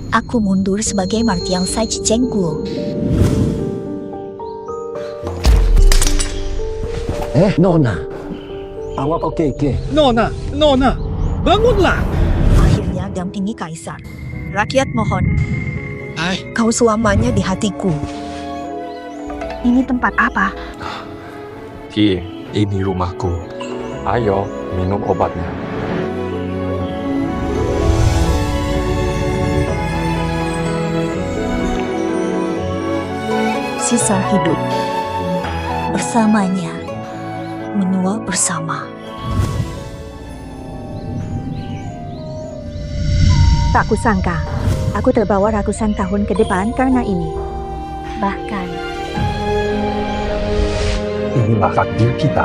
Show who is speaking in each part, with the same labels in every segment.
Speaker 1: Aku mundur sebagai Martiang Saji Cenggu.
Speaker 2: Nona. Awak okey ke?
Speaker 3: Nona, bangunlah.
Speaker 1: Akhirnya dampingi Kaisar. Rakyat mohon, kau selamanya di hatiku. Ini tempat apa?
Speaker 4: Ki, ini rumahku. Ayo, minum obatnya.
Speaker 1: Sisa hidup bersamanya, menua bersama.
Speaker 5: Tak kusangka, aku terbawa ratusan tahun ke depan karena ini. Bahkan,
Speaker 4: Inilah takdir kita.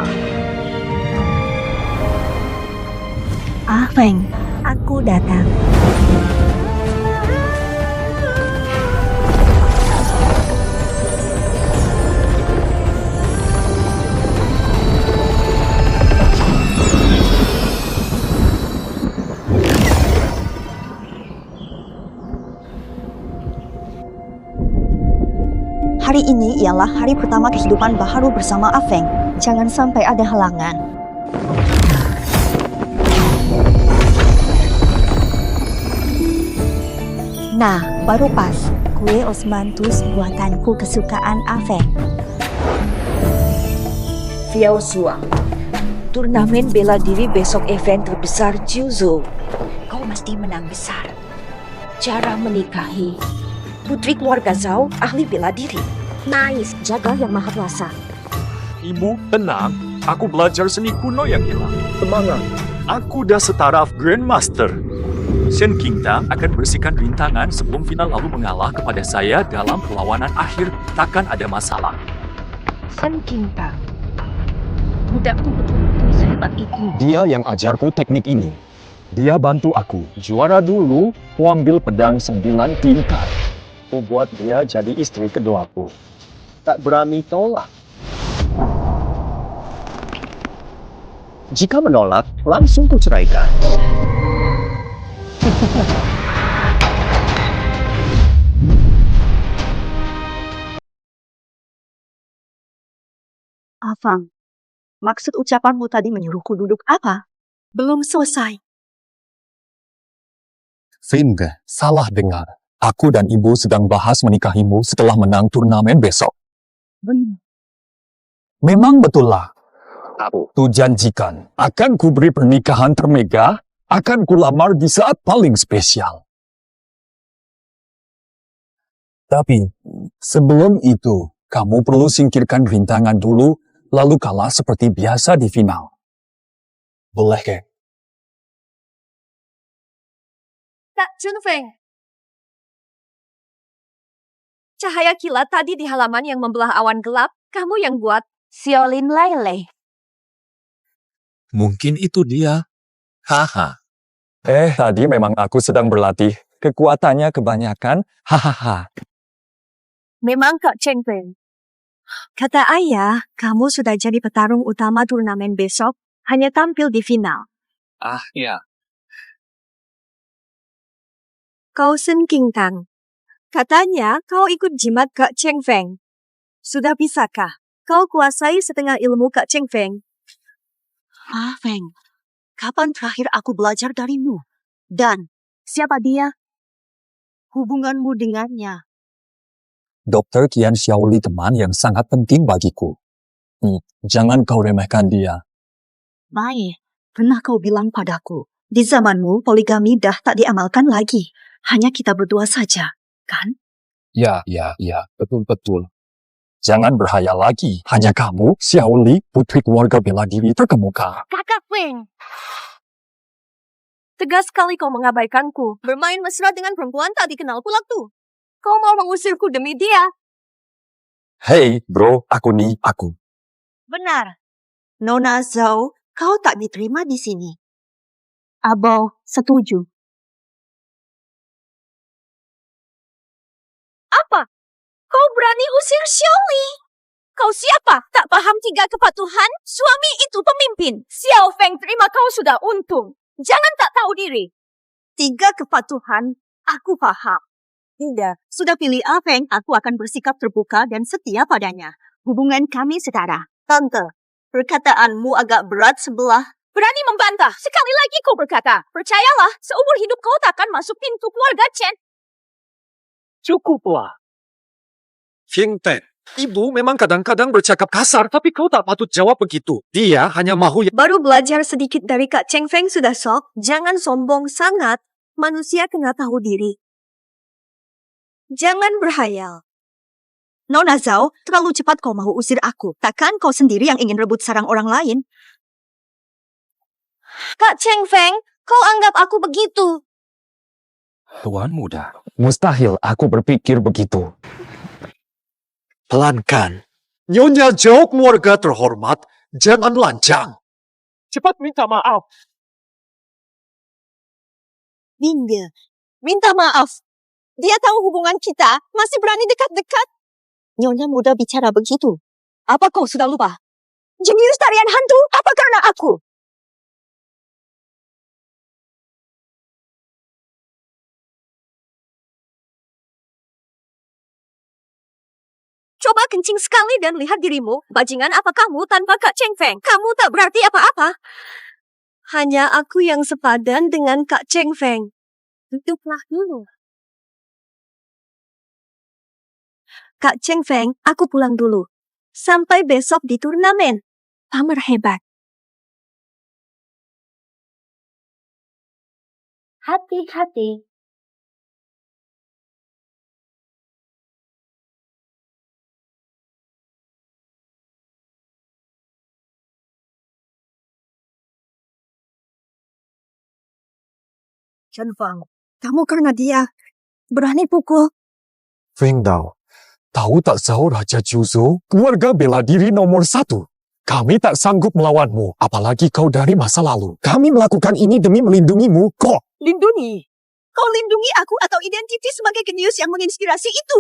Speaker 5: Feng, aku datang.
Speaker 1: Hari ini ialah hari pertama kehidupan baharu bersama Afeng. Jangan sampai ada halangan. Nah, baru pas. Kue osmanthus buatanku kesukaan Afeng.
Speaker 6: Xiao Suang, turnamen bela diri besok event terbesar Jiuzhou. Kau mesti menang besar. Cara menikahi putri keluarga Zhao, ahli bela diri.
Speaker 5: Nice, jaga yang maha kuasa.
Speaker 4: Ibu, tenang. Aku belajar seni kuno yang hilang.
Speaker 2: Semangat.
Speaker 4: Aku dah setaraf Grandmaster. Shen Qingtang akan bersihkan rintangan sebelum final lalu mengalah kepada saya dalam perlawanan akhir. Takkan ada masalah.
Speaker 6: Shen Qingtang, budakmu betul-betul sehebat itu.
Speaker 4: Dia yang ajarku teknik ini. Dia bantu aku. Juara dulu, aku ambil pedang 9 tingkat. Aku buat dia jadi istri keduaku.
Speaker 2: Tak berani tolak. Jika menolak, langsung kuceraikan.
Speaker 5: Afang, maksud ucapanmu tadi menyuruhku duduk apa? Belum selesai.
Speaker 4: Feng, salah dengar. Aku dan ibu sedang bahas menikahimu setelah menang turnamen besok. Memang betul lah. Tu janjikan, akan kuberi pernikahan termegah, akan kulamar di saat paling spesial. Tapi, sebelum itu, kamu perlu singkirkan rintangan dulu, lalu kalah seperti biasa di final. Boleh, ke?
Speaker 7: Kak Junfeng. Cahaya kilat tadi di halaman yang membelah awan gelap, kamu yang buat.
Speaker 6: Xiaolin Lele.
Speaker 4: Mungkin itu dia. Haha. Tadi memang aku sedang berlatih. Kekuatannya kebanyakan. Hahaha.
Speaker 7: Memang Kak Chengpeng.
Speaker 5: Kata ayah, kamu sudah jadi petarung utama turnamen besok, hanya tampil di final.
Speaker 4: Ya.
Speaker 5: Kau Shen Qingtang. Katanya kau ikut jimat Kak Chengfeng. Sudah bisakah kau kuasai setengah ilmu Kak Chengfeng?
Speaker 1: Feng, kapan terakhir aku belajar darimu? Dan siapa dia? Hubunganmu dengannya?
Speaker 4: Dokter Qian Xiaoli teman yang sangat penting bagiku. Jangan kau remehkan dia.
Speaker 1: Baik, pernah kau bilang padaku, di zamanmu poligami dah tak diamalkan lagi. Hanya kita berdua saja, kan?
Speaker 4: Ya, betul-betul. Jangan berhayal lagi. Hanya kamu, Xiaoli, putri keluarga bela diri terkemuka.
Speaker 7: Kakak Feng. Tegas sekali kau mengabaikanku. Bermain mesra dengan perempuan tak dikenal pula tuh. Kau mau mengusirku demi dia?
Speaker 4: Hei, bro, aku.
Speaker 1: Benar. Nona Zhao, kau tak diterima di sini.
Speaker 5: Abo, setuju.
Speaker 7: Apa? Kau berani usir Xiaoli? Kau siapa? Tak paham 3 kepatuhan? Suami itu pemimpin. Xiao Feng terima kau sudah untung. Jangan tak tahu diri.
Speaker 1: 3 kepatuhan, aku paham.
Speaker 5: Tidak.
Speaker 1: Sudah pilih Feng, aku akan bersikap terbuka dan setia padanya. Hubungan kami setara.
Speaker 5: Tante, perkataanmu agak berat sebelah.
Speaker 7: Berani membantah. Sekali lagi kau berkata. Percayalah, seumur hidup kau takkan masuk pintu keluarga Chen.
Speaker 4: Cukuplah. Fingten, ibu memang kadang-kadang bercakap kasar, tapi kau tak patut jawab begitu. Dia hanya mahu
Speaker 5: Baru belajar sedikit dari Kak Cheng Feng sudah sok. Jangan sombong sangat. Manusia kena tahu diri. Jangan berhayal.
Speaker 1: Nona Zhao, terlalu cepat kau mahu usir aku. Takkan kau sendiri yang ingin rebut sarang orang lain?
Speaker 5: Kak Cheng Feng, kau anggap aku begitu.
Speaker 3: Tuan muda.
Speaker 2: Mustahil aku berpikir begitu.
Speaker 4: pelankan. Nyonya Zhao keluarga terhormat, jangan lancang. Cepat minta maaf.
Speaker 5: Bingle, minta maaf. Dia tahu hubungan kita, masih berani dekat-dekat.
Speaker 1: Nyonya muda bicara begitu.
Speaker 5: Apa kau sudah lupa? Jenius tarian hantu, apa karena aku? Coba kencing sekali dan lihat dirimu. Bajingan apa kamu tanpa Kak Cheng Feng? Kamu tak berarti apa-apa. Hanya aku yang sepadan dengan Kak Cheng Feng. Duduklah dulu. Kak Cheng Feng, aku pulang dulu. Sampai besok di turnamen. Pamer hebat.
Speaker 7: Hati-hati.
Speaker 5: Chen Fang, kamu karena dia berani pukul.
Speaker 2: Feng Dao, tahu tak Zhao Raja Juzhou, keluarga bela diri nomor 1. Kami tak sanggup melawanmu, apalagi kau dari masa lalu. Kami melakukan ini demi melindungimu, kok.
Speaker 1: Lindungi. Kau lindungi aku atau identiti sebagai jenius yang menginspirasi itu?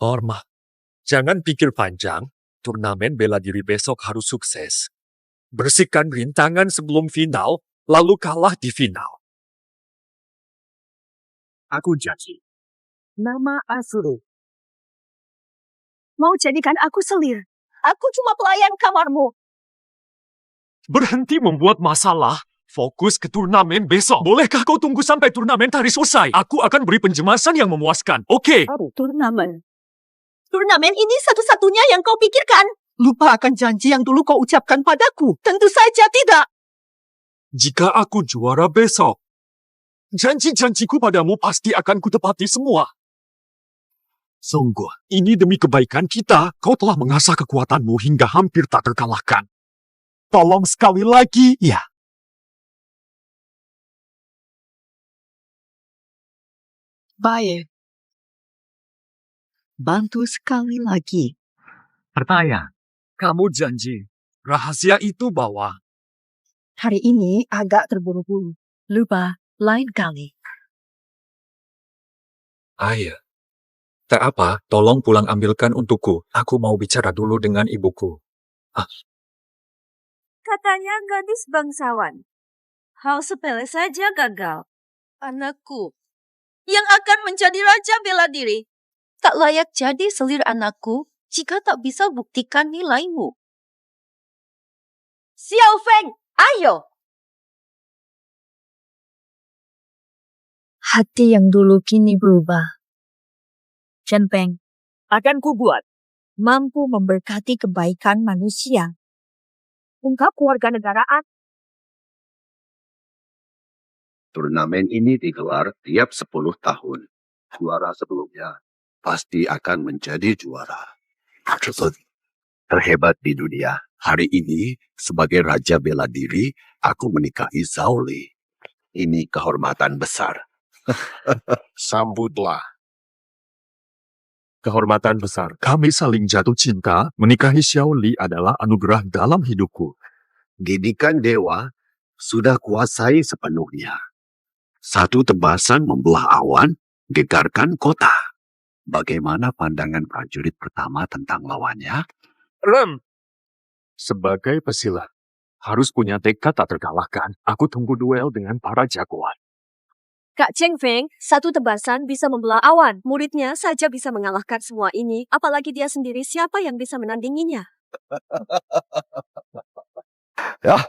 Speaker 4: Hormat, jangan pikir panjang. Turnamen bela diri besok harus sukses. Bersihkan rintangan sebelum final, lalu kalah di final. Aku janji.
Speaker 1: Nama asli. Mau jadikan aku selir? Aku cuma pelayan kamarmu.
Speaker 4: Berhenti membuat masalah. Fokus ke turnamen besok. Bolehkah kau tunggu sampai turnamen tadi selesai? Aku akan beri penjelasan yang memuaskan. Oke.
Speaker 1: Turnamen. Turnamen ini satu-satunya yang kau pikirkan. Lupa akan janji yang dulu kau ucapkan padaku. Tentu saja tidak.
Speaker 4: Jika aku juara besok, janji-janjiku padamu pasti akan kutepati semua. Sungguh, ini demi kebaikan kita. Kau telah mengasah kekuatanmu hingga hampir tak terkalahkan. Tolong sekali lagi, ya.
Speaker 1: Baik. Bantu sekali lagi.
Speaker 4: Pertanyaan. Kamu janji, rahasia itu bawa.
Speaker 1: Hari ini agak terburu-buru. Lupa, lain kali.
Speaker 4: Ayah. Tak apa, tolong pulang ambilkan untukku. Aku mau bicara dulu dengan ibuku.
Speaker 5: Katanya gadis bangsawan. Hal sepele saja gagal. Anakku, yang akan menjadi raja bela diri. Tak layak jadi selir anakku jika tak bisa buktikan nilaimu.
Speaker 7: Xiao Feng, ayo.
Speaker 1: Hati yang dulu kini berubah. Chen Peng,
Speaker 3: Akan kubuat.
Speaker 5: Mampu memberkati kebaikan manusia. Ungkap kewarganegaraan.
Speaker 8: Turnamen ini digelar tiap 10 tahun. Juara sebelumnya pasti akan menjadi juara terhebat di dunia. Hari ini, sebagai Raja Bela Diri, aku menikahi Zhao Li. Ini kehormatan besar.
Speaker 2: Sambutlah.
Speaker 4: Kehormatan besar. Kami saling jatuh cinta. Menikahi Xiao Li adalah anugerah dalam hidupku.
Speaker 8: Didikan dewa sudah kuasai sepenuhnya. Satu tebasan membelah awan, gegarkan kota. Bagaimana pandangan prajurit pertama tentang lawannya?
Speaker 4: Sebagai pesilat, harus punya tekad tak terkalahkan. Aku tunggu duel dengan para jagoan.
Speaker 7: Kak Cheng Feng, satu tebasan bisa membelah awan. Muridnya saja bisa mengalahkan semua ini, apalagi dia sendiri, siapa yang bisa menandinginya?
Speaker 8: Ya,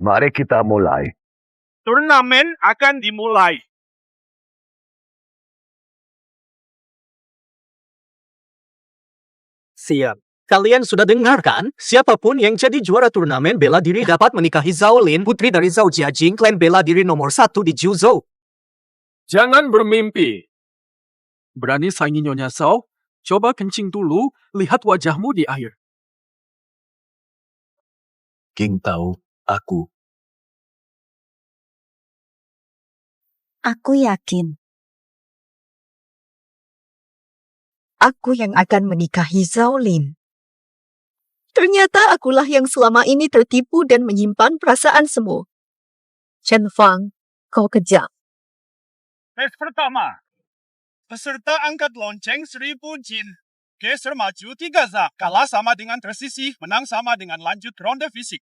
Speaker 8: mari kita mulai.
Speaker 4: Turnamen akan dimulai.
Speaker 3: Siap. Kalian sudah dengar kan? Siapapun yang jadi juara turnamen bela diri dapat menikahi Zhao Lin, putri dari Zhao Jiajing, klan bela diri nomor 1 di Jiuzhou.
Speaker 4: Jangan bermimpi. Berani saingi Nyonya Zhao? Coba kencing dulu, lihat wajahmu di air.
Speaker 3: King tahu, aku.
Speaker 1: Aku yakin
Speaker 6: Aku yang akan menikahi Zhao Lin. Ternyata akulah yang selama ini tertipu dan menyimpan perasaan semu. Chen Fang, kau kejam.
Speaker 4: Tes pertama. Peserta angkat lonceng 1000 jin. Geser maju 3 zak. Kalah sama dengan tersisih, menang sama dengan lanjut ronde fisik.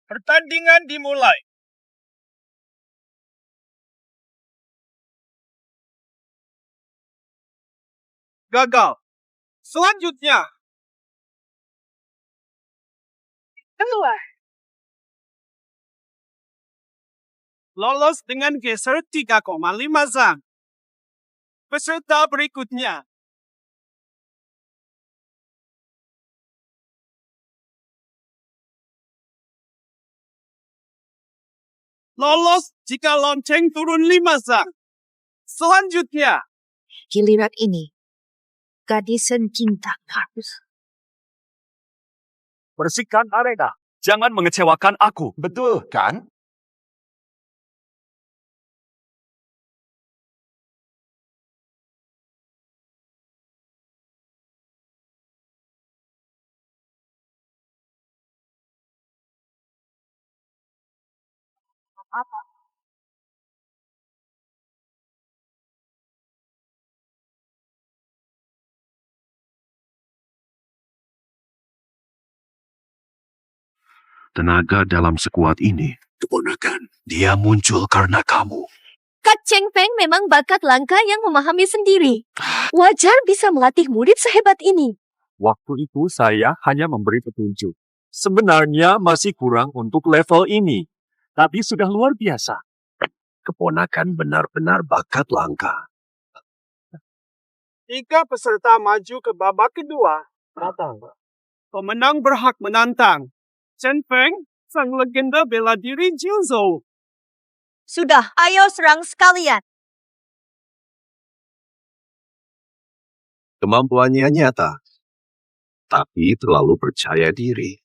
Speaker 4: Pertandingan dimulai. Gagal. Selanjutnya. Keluar. Lolos dengan geser 3,5 zak. Peserta berikutnya. Lolos jika lonceng turun 5 zak. Selanjutnya.
Speaker 6: Giliran ini, gadis cinta harus.
Speaker 4: Bersihkan arena. Jangan mengecewakan aku.
Speaker 2: Betul, kan?
Speaker 8: Tenaga dalam sekuat ini, keponakan, dia muncul karena kamu.
Speaker 7: Kak Cheng Feng memang bakat langka yang memahami sendiri. Wajar bisa melatih murid sehebat ini.
Speaker 4: Waktu itu saya hanya memberi petunjuk. Sebenarnya masih kurang untuk level ini. Tapi sudah luar biasa.
Speaker 8: Keponakan benar-benar bakat langka.
Speaker 4: 3 peserta maju ke babak kedua. Pemenang berhak menantang. Chen Feng, sang legenda bela diri Jiuzhou.
Speaker 1: sudah, ayo serang sekalian.
Speaker 8: Kemampuannya nyata, tapi terlalu percaya diri.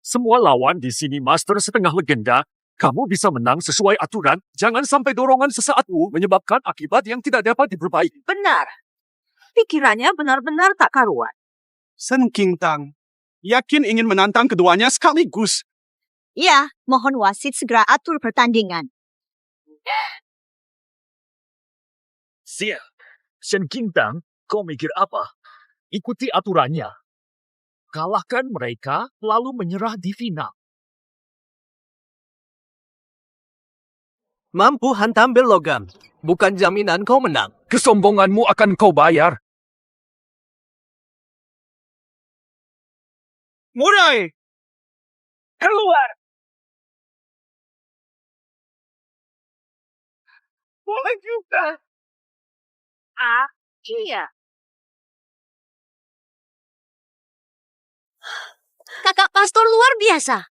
Speaker 4: Semua lawan di sini master setengah legenda. Kamu bisa menang sesuai aturan. Jangan sampai dorongan sesaatmu menyebabkan akibat yang tidak dapat diperbaiki.
Speaker 5: Benar. Pikirannya benar-benar tak karuan.
Speaker 4: Sen Qingtang, yakin ingin menantang keduanya sekaligus.
Speaker 1: Ya, mohon wasit segera atur pertandingan.
Speaker 3: Siap. Shen Qingtang, kau mikir apa? Ikuti aturannya. Kalahkan mereka, lalu menyerah di final. Mampu hantam bel logam. Bukan jaminan kau menang.
Speaker 4: Kesombonganmu akan kau bayar. Mulai! Keluar! Boleh juga.
Speaker 5: Iya. Kakak Pastor luar biasa.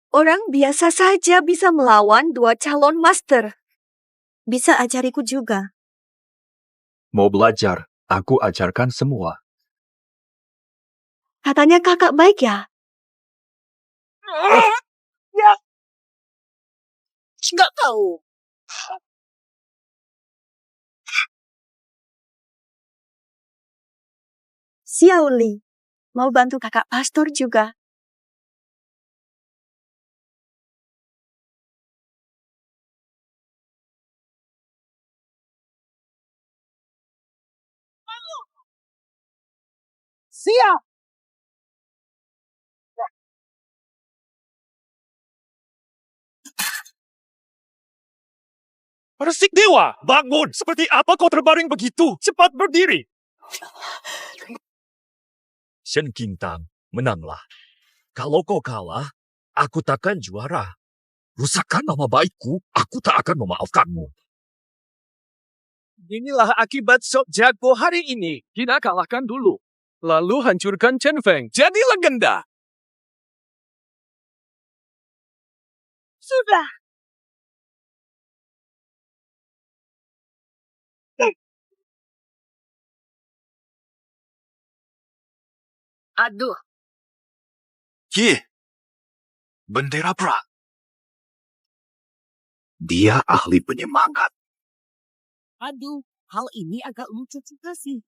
Speaker 6: Orang biasa saja bisa melawan 2 calon master.
Speaker 1: Bisa ajariku juga.
Speaker 3: Mau belajar, aku ajarkan semua.
Speaker 6: Katanya kakak baik ya?
Speaker 5: Nggak tahu.
Speaker 1: Xiao Li, mau bantu kakak pastor juga.
Speaker 4: Siap! Resik dewa, bangun! Seperti apa kau terbaring begitu? Cepat berdiri! Shen Qingtang, menanglah. Kalau kau kalah, aku takkan juara. Rusakkan nama baikku, aku tak akan memaafkanmu.
Speaker 3: Inilah akibat sok jago hari ini. Kita kalahkan dulu. Lalu hancurkan Chen Feng. Jadi legenda.
Speaker 7: Sudah. Aduh,
Speaker 4: Ye, bendera perang.
Speaker 8: Dia ahli penyemangat.
Speaker 5: aduh. Hal ini agak lucu juga sih.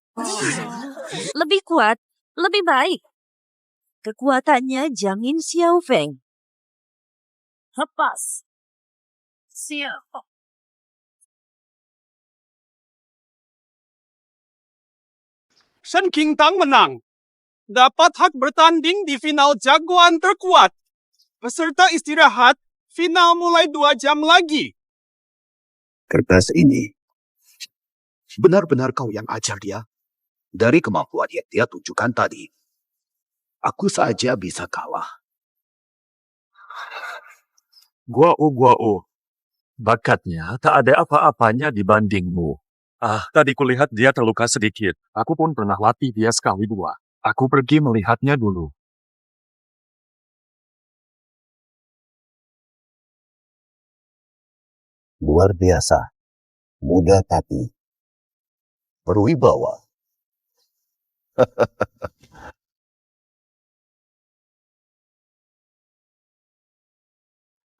Speaker 5: Lebih kuat, lebih baik. Kekuatannya jamin Xiao Feng. Lepas. Siap.
Speaker 3: Shen Qingtang menang. Dapat hak bertanding di final jagoan terkuat. Peserta istirahat, final mulai 2 jam lagi.
Speaker 8: Kertas ini. Benar-benar kau yang ajar dia. Dari kemampuan yang dia tunjukkan tadi, aku saja bisa kalah.
Speaker 4: Guao. Bakatnya tak ada apa-apanya dibandingmu. Tadi kulihat dia terluka sedikit. Aku pun pernah latih dia sekali dua. Aku pergi melihatnya dulu.
Speaker 8: Luar biasa. Muda tapi berwibawa.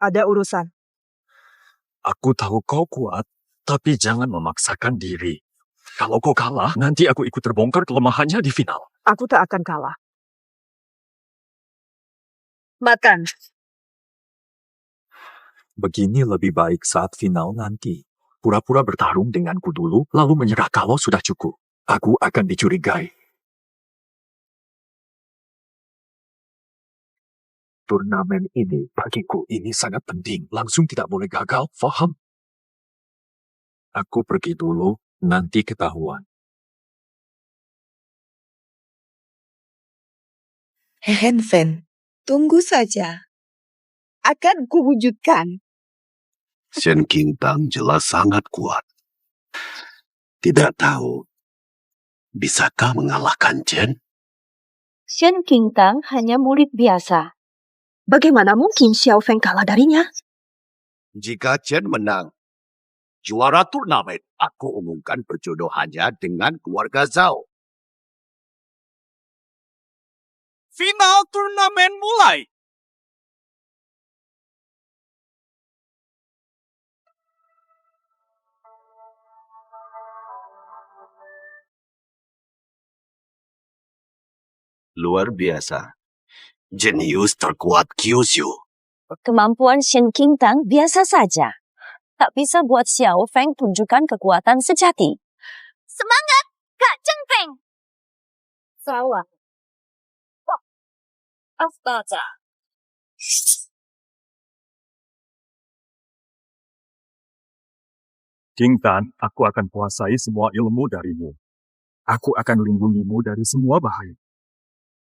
Speaker 1: Ada urusan.
Speaker 4: Aku tahu kau kuat, tapi jangan memaksakan diri. Kalau kau kalah, nanti aku ikut terbongkar kelemahannya di final.
Speaker 1: Aku tak akan kalah. Makan.
Speaker 4: Begini lebih baik saat final nanti. Pura-pura bertarung denganku dulu, lalu menyerah kalau sudah cukup. Aku akan dicurigai. Turnamen ini bagiku ini sangat penting. Langsung tidak boleh gagal, faham? Aku pergi dulu, nanti ketahuan.
Speaker 6: Hehen Fen, tunggu saja. Akan kuwujudkan.
Speaker 8: Shen Qingtang jelas sangat kuat. Tidak tahu, bisakah mengalahkan Chen?
Speaker 5: Shen Qingtang hanya murid biasa.
Speaker 1: Bagaimana mungkin Xiao Feng kalah darinya?
Speaker 8: Jika Chen menang, juara turnamen, aku umumkan perjodohannya dengan keluarga Zhao.
Speaker 3: Final turnamen mulai.
Speaker 8: Luar biasa. Jenius terkuat Kyushu.
Speaker 5: Kemampuan Shen Qingtang biasa saja. Tak bisa buat Xiao Feng tunjukkan kekuatan sejati.
Speaker 7: semangat, Kak Chen Feng.
Speaker 5: Salah. Astaga.
Speaker 4: Qingtan, aku akan kuasai semua ilmu darimu. Aku akan lindungimu dari semua bahaya.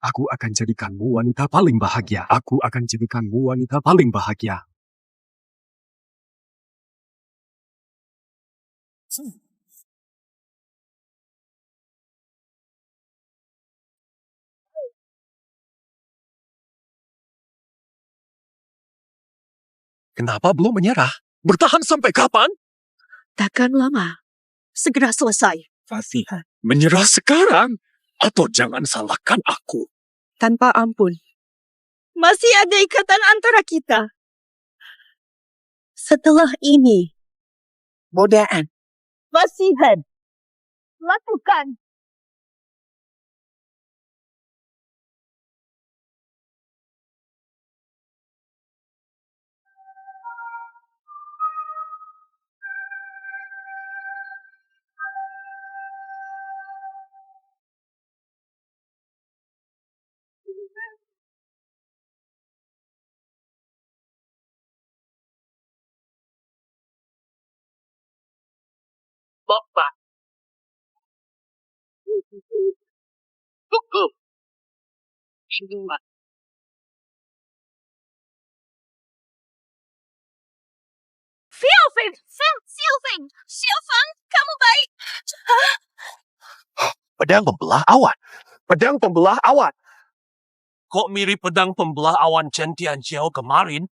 Speaker 4: Aku akan jadikanmu wanita paling bahagia. Aku akan jadikanmu wanita paling bahagia. Kenapa belum menyerah? Bertahan sampai kapan?
Speaker 1: Takkan lama. Segera selesai.
Speaker 4: Fasih, menyerah sekarang? Atau jangan salahkan aku.
Speaker 1: Tanpa ampun. Masih ada ikatan antara kita. Setelah ini, godaan. Basihan. Lakukan.
Speaker 4: Bapak. Cukup.
Speaker 7: Xiaofeng, kamu baik?
Speaker 8: Pedang membelah awan.
Speaker 2: Pedang pembelah awan.
Speaker 4: Kok mirip pedang pembelah awan Chen Tianxiao kemarin?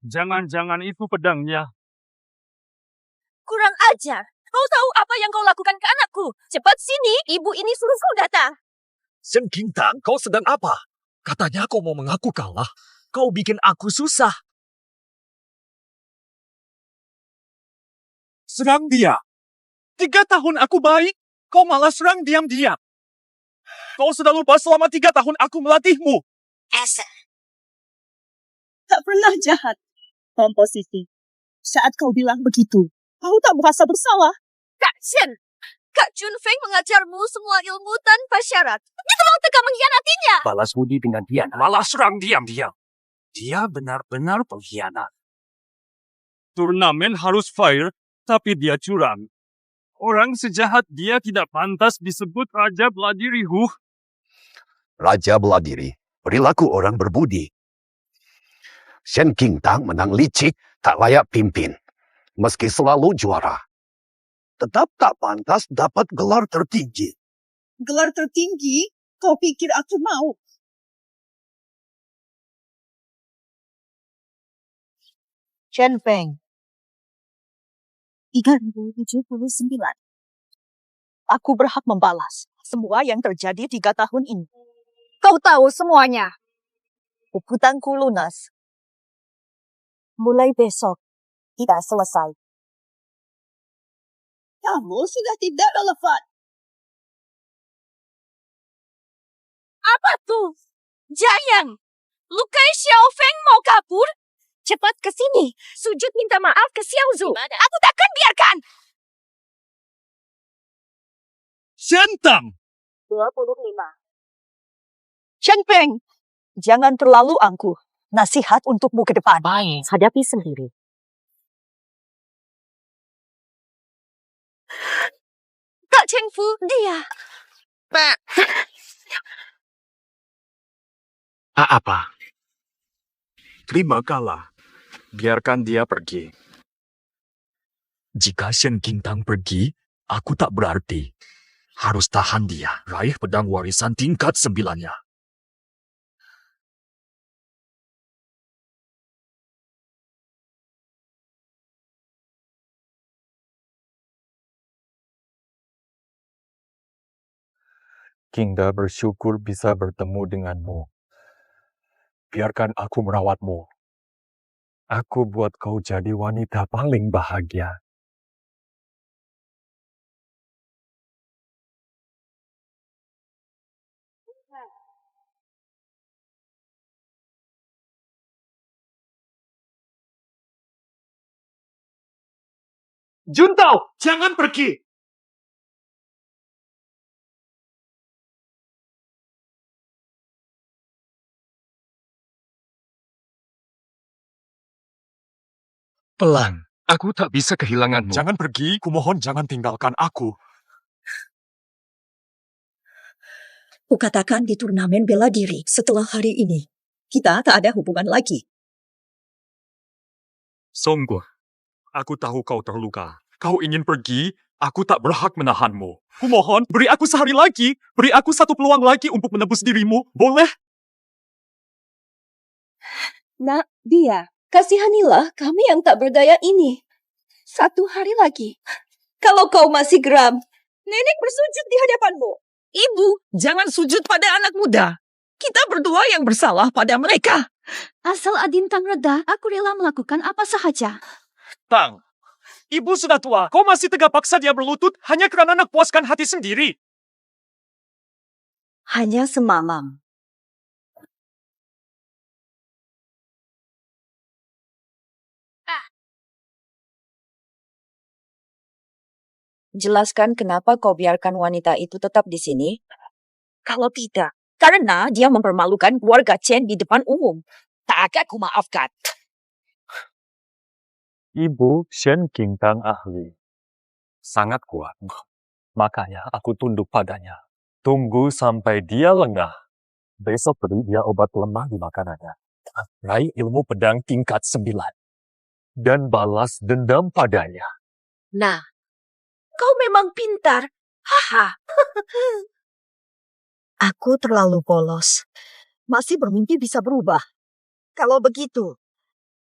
Speaker 4: Jangan-jangan itu pedangnya.
Speaker 7: Kurang ajar. Kau tahu apa yang kau lakukan ke anakku? Cepat sini, ibu ini suruh kau datang.
Speaker 4: Shen Qingtang, kau sedang apa? Katanya kau mau mengaku kalah. Kau bikin aku susah.
Speaker 3: Serang dia. 3 tahun aku baik, kau malah serang diam-diam. Kau sudah lupa selama 3 tahun aku melatihmu.
Speaker 1: Tak pernah jahat. Komposisi. Saat kau bilang begitu, kau tak merasa bersalah.
Speaker 7: Kak Shen, Kak Junfeng mengajarmu semua ilmu tanpa syarat. Itu mau tega mengkhianatinya.
Speaker 4: Balas budi dengan dia. Malah serang diam-diam. Dia benar-benar pengkhianat.
Speaker 3: Turnamen harus fair, tapi dia curang. Orang sejahat dia tidak pantas disebut Raja Beladiri.
Speaker 8: Raja Beladiri, perilaku orang berbudi. Shen Qingtang menang licik, tak layak pimpin. Meski selalu juara. Tetap tak pantas dapat gelar tertinggi.
Speaker 1: Gelar tertinggi? Kau pikir aku mau? Chen Feng. 3079. Aku berhak membalas semua yang terjadi 3 tahun ini.
Speaker 7: Kau tahu semuanya.
Speaker 1: Hutangku lunas. Mulai besok, kita selesai. Kamu sudah tidak relevan.
Speaker 7: Apa tuh? Jayang, Lukai Xiaofeng mau kabur? Cepat ke sini. Sujud minta maaf ke Xiao Zhu. Aku takkan biarkan.
Speaker 3: Shentang!
Speaker 1: 25. Chen Peng, jangan terlalu angkuh. Nasihat untukmu ke depan.
Speaker 6: Baik.
Speaker 1: Hadapi sendiri.
Speaker 7: Kak Cheng Fu, dia.
Speaker 4: Apa? Terima kalah. Biarkan dia pergi. Jika Shen Qingtang pergi, aku tak berarti. Harus tahan dia, raih pedang warisan tingkat 9-nya.
Speaker 2: Kinda bersyukur bisa bertemu denganmu. Biarkan aku merawatmu. Aku buat kau jadi wanita paling bahagia.
Speaker 3: Juntao, jangan pergi!
Speaker 4: Pelan, aku tak bisa kehilanganmu.
Speaker 2: Jangan pergi, kumohon jangan tinggalkan aku.
Speaker 1: Kukatakan di turnamen bela diri setelah hari ini, kita tak ada hubungan lagi.
Speaker 2: Songguan, aku tahu kau terluka. Kau ingin pergi, aku tak berhak menahanmu.
Speaker 3: Kumohon, beri aku sehari lagi. Beri aku 1 peluang lagi untuk menebus dirimu. Boleh?
Speaker 5: Nak, dia. Kasihanilah kami yang tak berdaya ini. 1 hari lagi. Kalau kau masih geram, nenek bersujud di hadapanmu.
Speaker 9: Ibu, jangan sujud pada anak muda. Kita berdua yang bersalah pada mereka.
Speaker 7: Asal Adintang reda, aku rela melakukan apa sahaja.
Speaker 3: Tang, ibu sudah tua. Kau masih tega paksa dia berlutut hanya karena nak puaskan hati sendiri.
Speaker 1: Hanya semalam.
Speaker 6: Jelaskan kenapa kau biarkan wanita itu tetap di sini? Kalau tidak, karena dia mempermalukan keluarga Chen di depan umum. Tak akan kumaafkan.
Speaker 2: Ibu Shen Qingtang ahli.
Speaker 4: sangat kuat. Makanya aku tunduk padanya. Tunggu sampai dia lengah. Besok beri dia obat lemah di makanannya. Raih ilmu pedang tingkat 9. Dan balas dendam padanya.
Speaker 5: Nah, kau memang pintar. Haha.
Speaker 1: Aku terlalu polos. Masih bermimpi bisa berubah. Kalau begitu,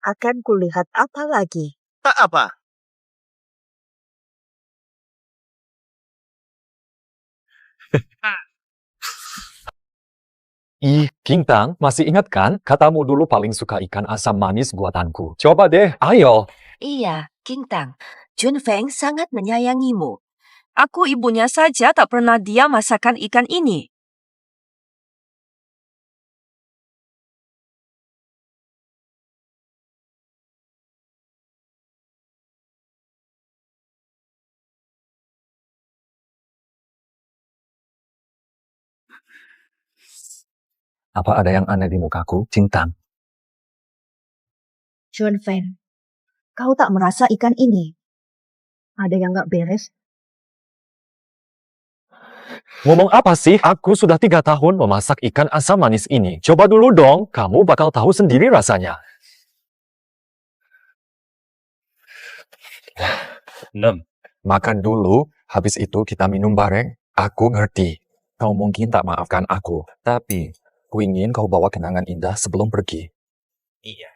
Speaker 1: akan kulihat apa lagi.
Speaker 3: Tak apa.
Speaker 4: Ih, Kintang, masih ingat kan? Katamu dulu paling suka ikan asam manis buatanku. Coba deh, ayo.
Speaker 5: Iya, Kintang. Chun Feng sangat menyayangimu. Aku ibunya saja tak pernah dia masakan ikan ini.
Speaker 4: Apa ada yang aneh di mukaku, Kintang?
Speaker 1: Chun Feng, kau tak merasa ikan ini ada yang gak beres?
Speaker 4: Ngomong apa sih? Aku sudah 3 tahun memasak ikan asam manis ini. Coba dulu dong, kamu bakal tahu sendiri rasanya. 6. Makan dulu, habis itu kita minum bareng. Aku ngerti. Kau mungkin tak maafkan aku, tapi ku ingin kau bawa kenangan indah sebelum pergi. Iya.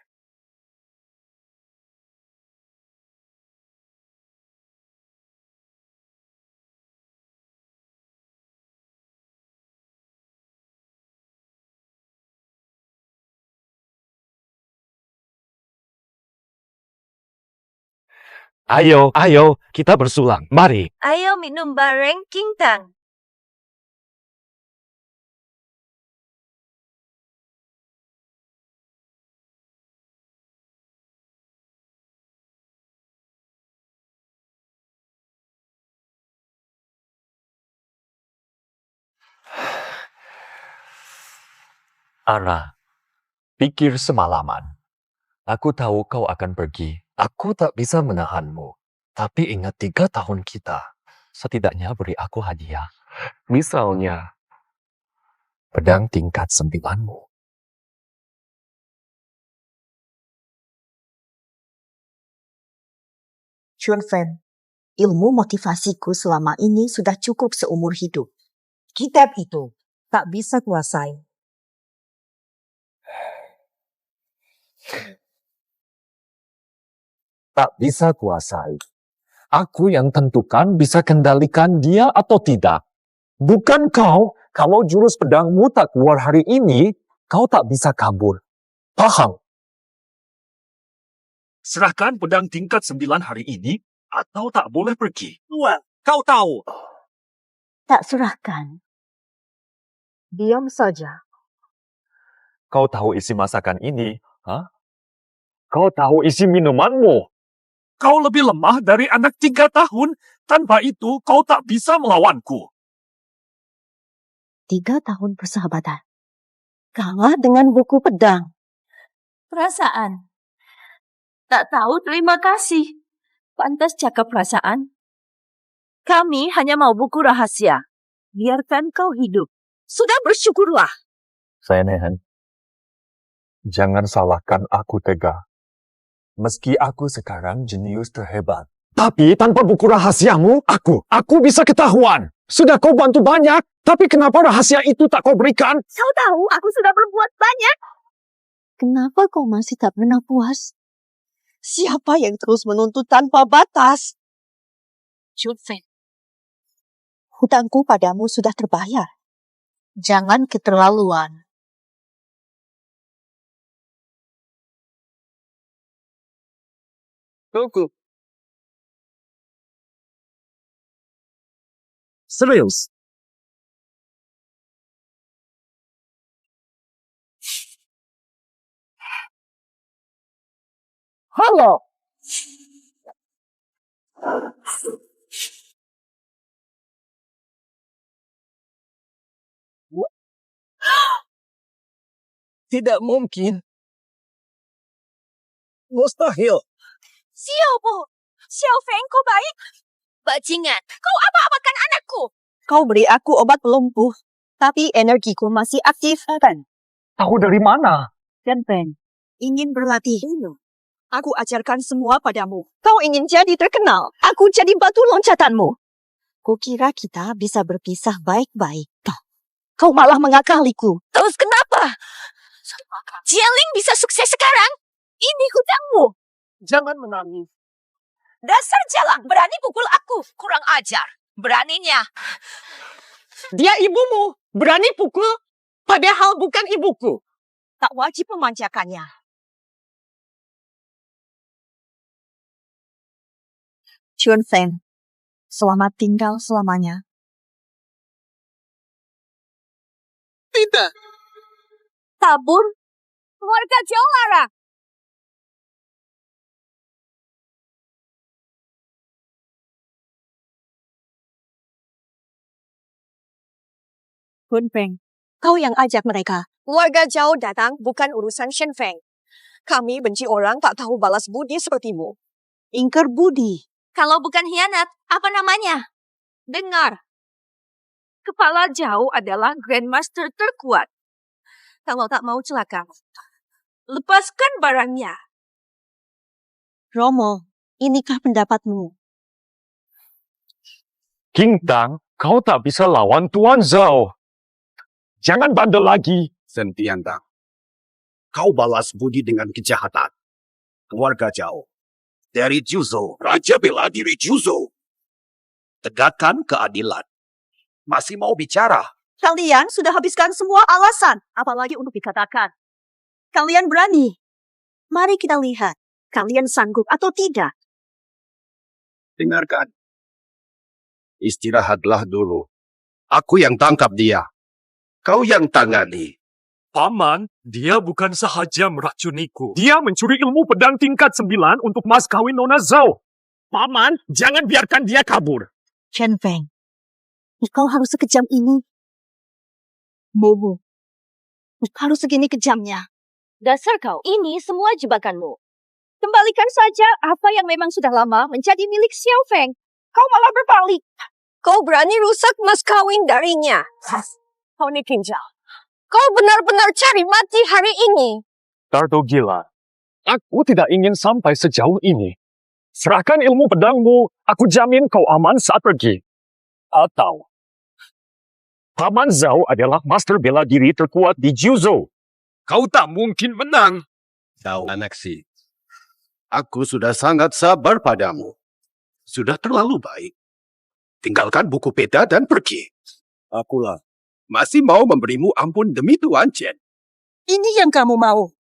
Speaker 4: Ayo, ayo, kita bersulang. Mari.
Speaker 5: Ayo minum bareng, Kintang.
Speaker 4: Ara, pikir semalaman. Aku tahu kau akan pergi. Aku tak bisa menahanmu. Tapi ingat 3 tahun kita. Setidaknya beri aku hadiah. Misalnya, pedang tingkat 9-mu.
Speaker 1: Chun Feng, ilmu motivasiku selama ini sudah cukup seumur hidup. Kitab itu tak bisa kuasai.
Speaker 4: Tak bisa kuasai. Aku yang tentukan bisa kendalikan dia atau tidak. Bukan kau. Kalau jurus pedangmu tak keluar hari ini, kau tak bisa kabur. Paham?
Speaker 3: Serahkan pedang tingkat 9 hari ini, atau tak boleh pergi. Tuan, kau tahu.
Speaker 1: Tak serahkan. Diam saja.
Speaker 4: Kau tahu isi masakan ini, ha? Kau tahu isi minumanmu.
Speaker 3: Kau lebih lemah dari anak 3 tahun. Tanpa itu, kau tak bisa melawanku.
Speaker 1: 3 tahun persahabatan. Kalah dengan buku pedang.
Speaker 5: Perasaan. Tak tahu terima kasih. Pantas cakap perasaan. Kami hanya mau buku rahasia. Biarkan kau hidup. Sudah bersyukurlah.
Speaker 4: Saya Nehan. Jangan salahkan aku Tega. Meski aku sekarang jenius terhebat. Tapi tanpa buku rahasiamu, aku bisa ketahuan. Sudah kau bantu banyak, tapi kenapa rahasia itu tak kau berikan?
Speaker 1: Kau tahu aku sudah berbuat banyak. Kenapa kau masih tak pernah puas? Siapa yang terus menuntut tanpa batas?
Speaker 5: Chun Feng.
Speaker 1: Hutangku padamu sudah terbayar. Jangan keterlaluan.
Speaker 3: Tunggu. Serius?
Speaker 1: Halo.
Speaker 3: Tidak mungkin. Mustahil.
Speaker 7: Xiao Bu, Xiao Feng kau baik? Bajingan, kau apa-apakan anakku.
Speaker 1: Kau beri aku obat pelumpuh, tapi energiku masih aktif, kan?
Speaker 4: Tahu dari mana?
Speaker 1: Chen Feng, ingin berlatih dulu. Aku ajarkan semua padamu. Kau ingin jadi terkenal. Aku jadi batu loncatanmu. Kukira kita bisa berpisah baik-baik. Kau malah mengakaliku.
Speaker 7: Terus kenapa? Jialing bisa sukses sekarang? Ini hutangmu.
Speaker 3: Jangan menangis.
Speaker 7: Dasar Jalang, berani pukul aku. Kurang ajar. Beraninya.
Speaker 3: Dia ibumu. Berani pukul, padahal bukan ibuku.
Speaker 1: Tak wajib memanjakannya. Chen Feng, selamat tinggal selamanya.
Speaker 3: Tidak.
Speaker 7: Tabur. Keluarga Zhao larang.
Speaker 1: Chen Feng, kau yang ajak mereka.
Speaker 10: Keluarga Zhao datang bukan urusan Shen Feng. Kami benci orang tak tahu balas budi sepertimu.
Speaker 1: Ingkar budi.
Speaker 7: Kalau bukan hianat, apa namanya? Dengar. Kepala Zhao adalah Grandmaster terkuat. Kalau tak mau celaka, lepaskan barangnya.
Speaker 1: Romo, inikah pendapatmu?
Speaker 2: King Tang, kau tak bisa lawan Tuan Zhao. Jangan bandel lagi.
Speaker 8: Sentiantang, kau balas budi dengan kejahatan. Keluarga Zhao. Dari Juzhou, Raja bela diri Juzhou. Tegakkan keadilan. Masih mau bicara?
Speaker 1: Kalian sudah habiskan semua alasan, apalagi untuk dikatakan. Kalian berani. Mari kita lihat, kalian sanggup atau tidak.
Speaker 8: Dengarkan. Istirahatlah dulu. Aku yang tangkap dia. Kau yang tangani.
Speaker 4: Paman, dia bukan sahaja meracuniku. Dia mencuri ilmu pedang tingkat 9 untuk mas kawin Nona Zhao.
Speaker 3: Paman, jangan biarkan dia kabur.
Speaker 1: Chen Feng, kau harus sekejam ini. Momo, harus segini kejamnya.
Speaker 5: Dasar kau, ini semua jebakanmu. Kembalikan saja apa yang memang sudah lama menjadi milik Xiao Feng. Kau malah berbalik.
Speaker 10: Kau berani rusak mas kawin darinya. Kau ni kinjal. Kau benar-benar cari mati hari ini.
Speaker 4: Dardo gila. Aku tidak ingin sampai sejauh ini. Serahkan ilmu pedangmu, aku jamin kau aman saat pergi. Atau, Paman Zhao adalah master bela diri terkuat di Juzhou.
Speaker 3: Kau tak mungkin menang.
Speaker 8: Tahu anak si. Aku sudah sangat sabar padamu. Sudah terlalu baik. Tinggalkan buku peta dan pergi. Akulah. Masih mau memberimu ampun demi Tuan Chen.
Speaker 1: Ini yang kamu mau.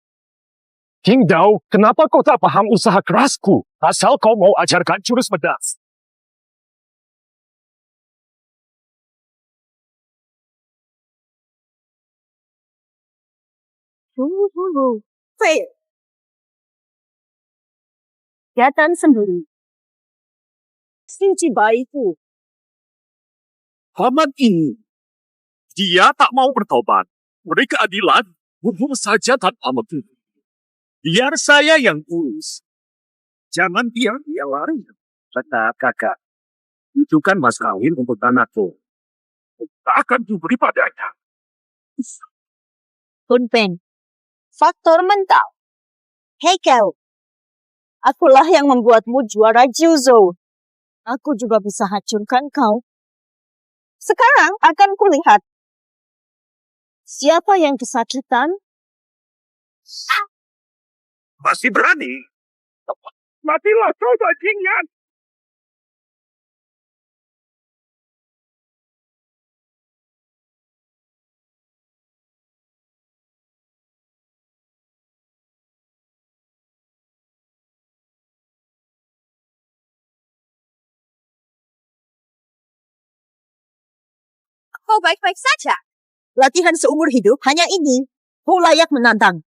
Speaker 4: King Dao, kenapa kau tak paham usaha kerasku? Asal kau mau ajarkan jurus pedang.
Speaker 1: Tunggu. Fail. Kelihatan sendiri. Sinci baikku.
Speaker 4: Paman ini, dia tak mau bertobat. Beri keadilan, bunuh saja tanpa motif. Biar saya yang urus. Jangan biar dia lari. Kata kakak, itu kan mas kawin untuk anakku. Tak akan diberi padanya.
Speaker 1: Kun Peng, faktor mental. Hei kau, akulah yang membuatmu juara Juzhou. Aku juga bisa hancurkan kau. Sekarang akan kulihat siapa yang kesakitan.
Speaker 4: Masih berani? Matilah kau bajingan!
Speaker 10: Kau baik-baik saja.
Speaker 1: Latihan seumur hidup hanya ini. Kau layak menantang.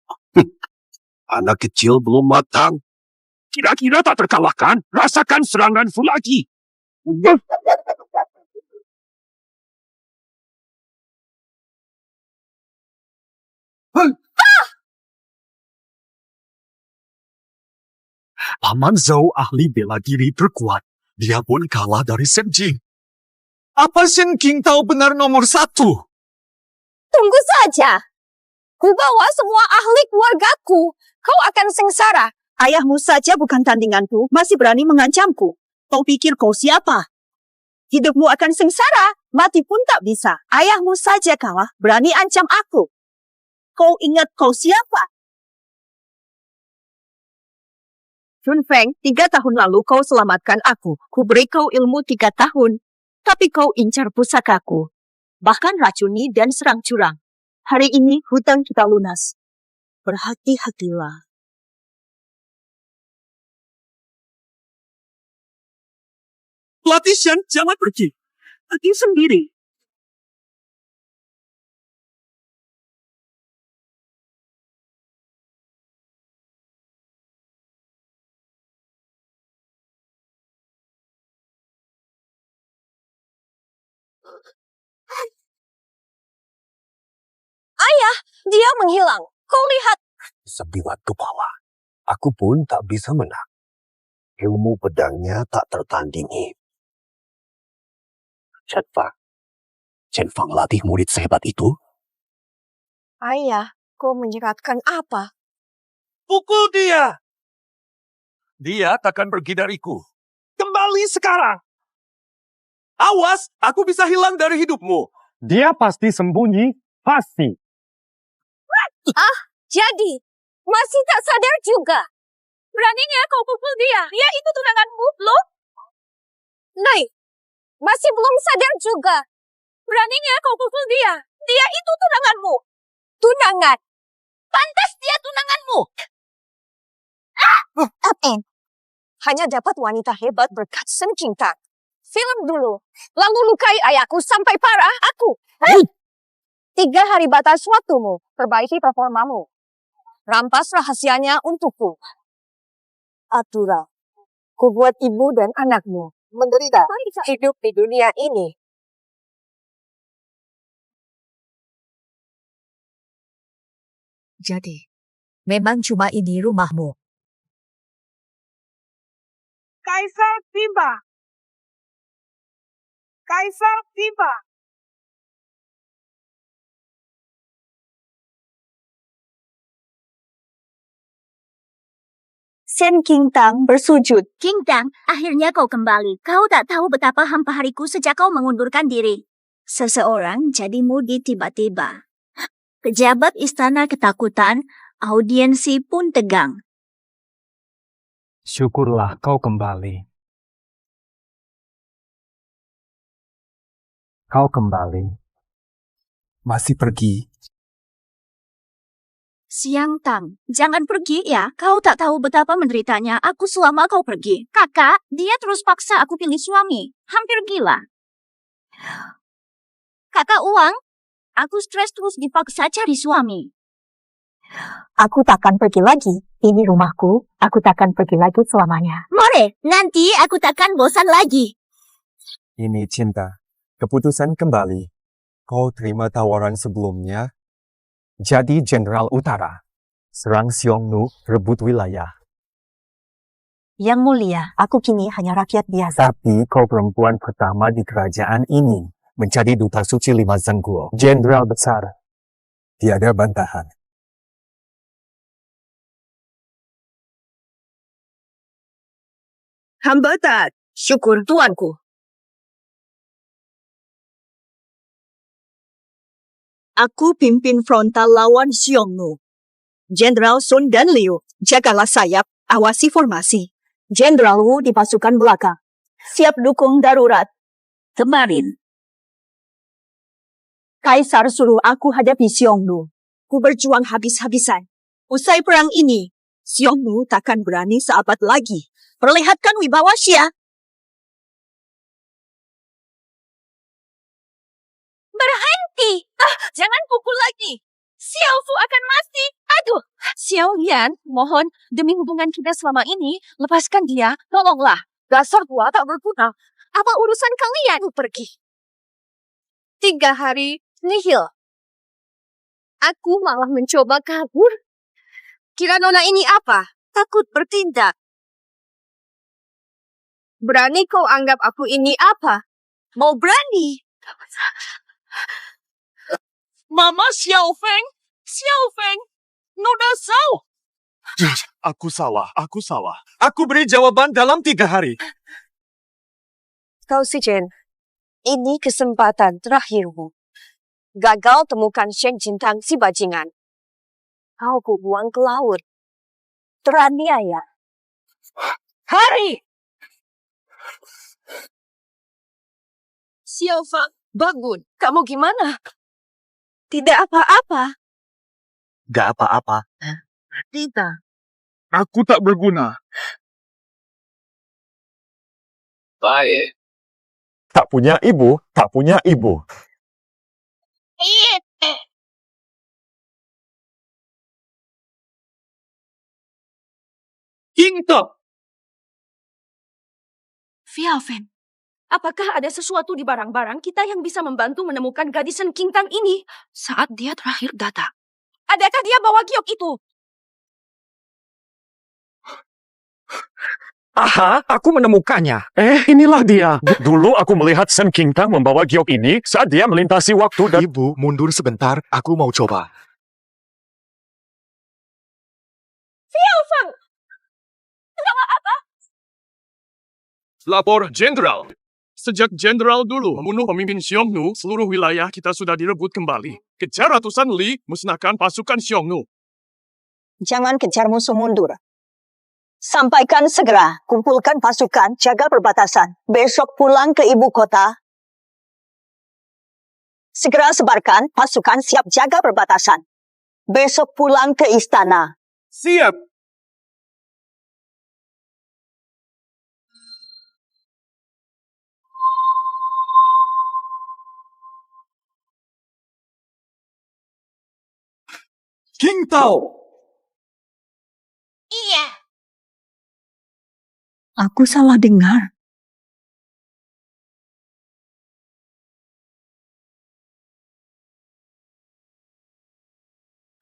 Speaker 8: Anak kecil belum matang.
Speaker 4: Kira-kira tak terkalahkan? Rasakan seranganku lagi. Paman Zhao ahli bela diri terkuat. Dia pun kalah dari Shen Jing. Apa Shen King tahu benar nomor 1?
Speaker 10: Tunggu saja. Ku bawa semua ahli keluargaku. Kau akan sengsara.
Speaker 1: Ayahmu saja bukan tandinganku, masih berani mengancamku. Kau pikir kau siapa? Hidupmu akan sengsara, mati pun tak bisa. Ayahmu saja kalah, berani ancam aku. Kau ingat kau siapa? Chun Feng, 3 tahun lalu kau selamatkan aku. Ku beri kau ilmu 3 tahun. Tapi kau incar pusakaku. Bahkan racuni dan serang curang. Hari ini hutang kita lunas. Berhati-hatilah.
Speaker 3: Pelatih Shen, jangan pergi. Hati sendiri.
Speaker 10: Ayah, dia menghilang. Kau lihat.
Speaker 8: Sebilat kepala. Aku pun tak bisa menang. Ilmu pedangnya tak tertandingi. Chen Fang latih murid sehebat itu?
Speaker 10: Ayah, kau menyeratkan apa?
Speaker 4: Pukul dia! Dia takkan pergi dariku. Kembali sekarang! Awas, aku bisa hilang dari hidupmu.
Speaker 2: Dia pasti sembunyi. Pasti.
Speaker 10: Jadi, masih tak sadar juga.
Speaker 7: Beraninya kau pukul dia. Dia itu tunanganmu, loh.
Speaker 10: Naik, masih belum sadar juga.
Speaker 7: Beraninya kau pukul dia. Dia itu tunanganmu.
Speaker 10: Tunangan.
Speaker 7: Pantas dia tunanganmu.
Speaker 10: Hanya dapat wanita hebat berkat Shen King Tang. Film dulu, lalu lukai ayahku sampai parah. Aku. 3 hari batas waktumu, perbaiki performamu. Rampas rahasianya untukku. Atura, ku buat ibu dan anakmu menderita hidup di dunia ini.
Speaker 6: Jadi, memang cuma ini rumahmu.
Speaker 3: Kaisar tiba. Kaisar tiba.
Speaker 1: Shen King Tang bersujud.
Speaker 7: King Tang, akhirnya kau kembali. Kau tak tahu betapa hampa hariku sejak kau mengundurkan diri. Seseorang jadi mudi tiba-tiba. Pejabat istana ketakutan, audiensi pun tegang.
Speaker 2: Syukurlah kau kembali. Kau kembali. Masih pergi.
Speaker 7: Siang Tang, jangan pergi ya. Kau tak tahu betapa menderitanya aku selama kau pergi. Kakak, dia terus paksa aku pilih suami. Hampir gila. Kakak uang, aku stres terus dipaksa cari suami.
Speaker 1: Aku takkan pergi lagi. Ini rumahku. Aku takkan pergi lagi selamanya.
Speaker 7: More, nanti aku takkan bosan lagi.
Speaker 2: Ini cinta. Keputusan kembali. Kau terima tawaran sebelumnya. Jadi Jenderal Utara. Serang Xiongnu, rebut wilayah.
Speaker 1: Yang mulia, aku kini hanya rakyat biasa.
Speaker 2: Tapi kau perempuan pertama di kerajaan ini. Menjadi duta suci 5 Zengguo. Jenderal besar. Tiada bantahan.
Speaker 1: Hamba taat. Syukur tuanku. Aku pimpin frontal lawan Xiongnu. Jenderal Sun dan Liu, jagalah sayap, awasi formasi. Jenderal Wu di pasukan belakang. Siap dukung darurat.
Speaker 7: Kemarin,
Speaker 1: Kaisar suruh aku hadapi Xiongnu. Ku berjuang habis-habisan. Usai perang ini, Xiongnu takkan berani seabad lagi. Perlihatkan wibawa Xia.
Speaker 7: berhenti. Jangan pukul lagi. Xiao Fu akan mati. Aduh.
Speaker 10: Xiao Lian, mohon, demi hubungan kita selama ini, lepaskan dia. Tolonglah. Dasar tua tak berguna. Apa urusan kalian? Aku pergi. 3 hari, nihil. Aku malah mencoba kabur. Kira nona ini apa? Takut bertindak. Berani kau anggap aku ini apa? Mau berani?
Speaker 3: Mama Xiao Feng, Nona Zhao.
Speaker 4: Aku salah. Aku beri jawaban dalam 3 hari.
Speaker 10: Kau si Chen, ini kesempatan terakhirmu. Gagal temukan Shen Jintang si bajingan. Kau ku buang ke laut. Teraniaya.
Speaker 9: Hari! Xiao Fang, bangun. Kamu gimana?
Speaker 10: Tidak apa-apa.
Speaker 8: Gak apa-apa.
Speaker 9: Tidak.
Speaker 3: Aku tak berguna.
Speaker 8: Baik.
Speaker 2: Tak punya ibu.
Speaker 3: King Tang,
Speaker 5: Fiaven, apakah ada sesuatu di barang-barang kita yang bisa membantu menemukan gadis Sen King Tang ini saat dia terakhir datang? Adakah dia bawa giok itu?
Speaker 2: Aha, aku menemukannya. Inilah dia. Dulu aku melihat Shen Qingtang membawa giok ini saat dia melintasi waktu dan...
Speaker 4: Ibu, mundur sebentar. Aku mau coba.
Speaker 3: lapor Jenderal. Sejak Jenderal dulu membunuh pemimpin Xiongnu, seluruh wilayah kita sudah direbut kembali. Kejar ratusan Li, musnahkan pasukan Xiongnu.
Speaker 1: Jangan kejar musuh mundur. Sampaikan segera, kumpulkan pasukan, jaga perbatasan. Besok pulang ke ibu kota. Segera sebarkan, pasukan siap jaga perbatasan. Besok pulang ke istana.
Speaker 3: Siap.
Speaker 4: King Tao!
Speaker 5: Iya.
Speaker 1: Aku salah dengar.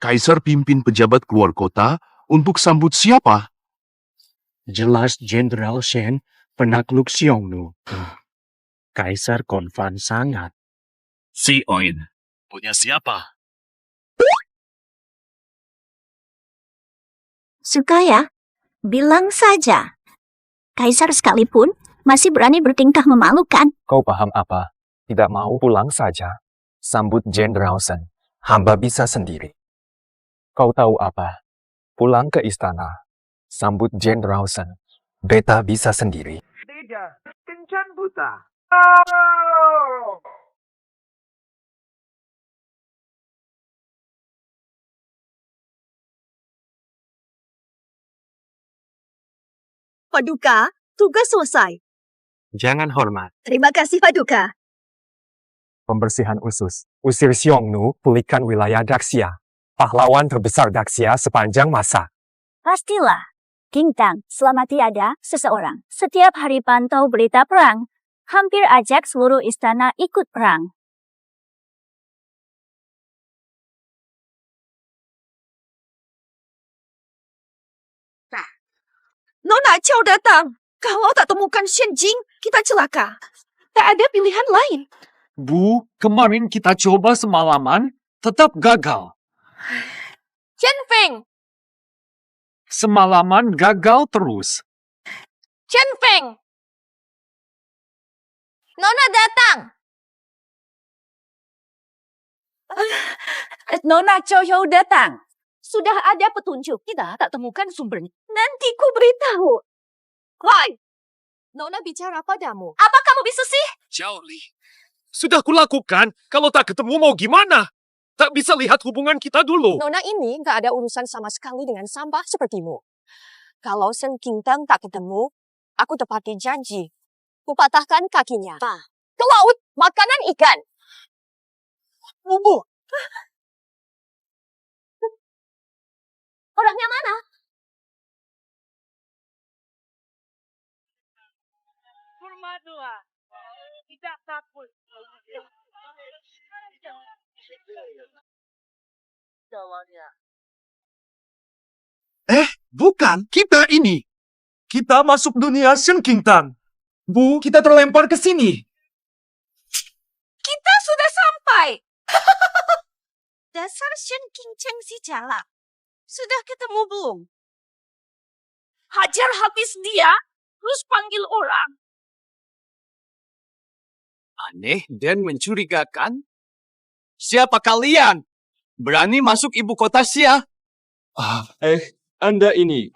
Speaker 4: Kaisar pimpin pejabat keluar kota untuk sambut siapa?
Speaker 11: Jelas Jenderal Shen penakluk Xiongnu. Kaisar konfan sangat.
Speaker 4: Si Oin. Punya siapa?
Speaker 7: Suka ya? Bilang saja. Kaisar sekalipun masih berani bertingkah memalukan.
Speaker 2: Kau paham apa? Tidak mau pulang saja. Sambut Jenderal Shen. Hamba bisa sendiri. Kau tahu apa? Pulang ke istana. Sambut Jenderal Shen. Beta bisa sendiri.
Speaker 3: Tidak, kencan buta.
Speaker 1: Paduka, tugas selesai.
Speaker 11: Jangan hormat.
Speaker 1: Terima kasih, Paduka.
Speaker 2: Pembersihan usus. Usir Xiongnu, pulihkan wilayah Daxia. Pahlawan terbesar Daxia sepanjang masa.
Speaker 7: Pastilah. King Tang, selama tiada seseorang. Setiap hari pantau berita perang. Hampir ajak seluruh istana ikut perang.
Speaker 5: Nona Chao datang. Kalau tak temukan Shen Jing, kita celaka. Tak ada pilihan lain.
Speaker 11: Bu, kemarin kita coba semalaman, tetap gagal.
Speaker 10: Chen Feng!
Speaker 11: Semalaman gagal terus.
Speaker 10: Chen Feng! Nona datang!
Speaker 5: Nona Chao datang. Sudah ada petunjuk. Kita tak temukan sumbernya. Nanti ku beritahu.
Speaker 10: Woi! Nona bicara padamu.
Speaker 5: Apa kamu bisa sih?
Speaker 4: Xiao Li. Sudah kulakukan. Kalau tak ketemu mau gimana? Tak bisa lihat hubungan kita dulu.
Speaker 10: Nona ini gak ada urusan sama sekali dengan sampah sepertimu. Kalau Sen Qingtang tak ketemu, aku tepati janji. Kupatahkan kakinya. Ke laut, makanan ikan.
Speaker 3: Bubu,
Speaker 10: Orangnya mana?
Speaker 3: tidak takut.
Speaker 4: Bukan, kita ini. Kita masuk dunia Shen Qingtang.
Speaker 11: Bu, kita terlempar ke sini.
Speaker 5: Kita sudah sampai. Dasar Shen Qingshan si jalak. Sudah ketemu belum? Hajar habis dia, terus panggil orang.
Speaker 11: Aneh dan mencurigakan. Siapa kalian? Berani masuk ibu kota Xia?
Speaker 4: Anda ini.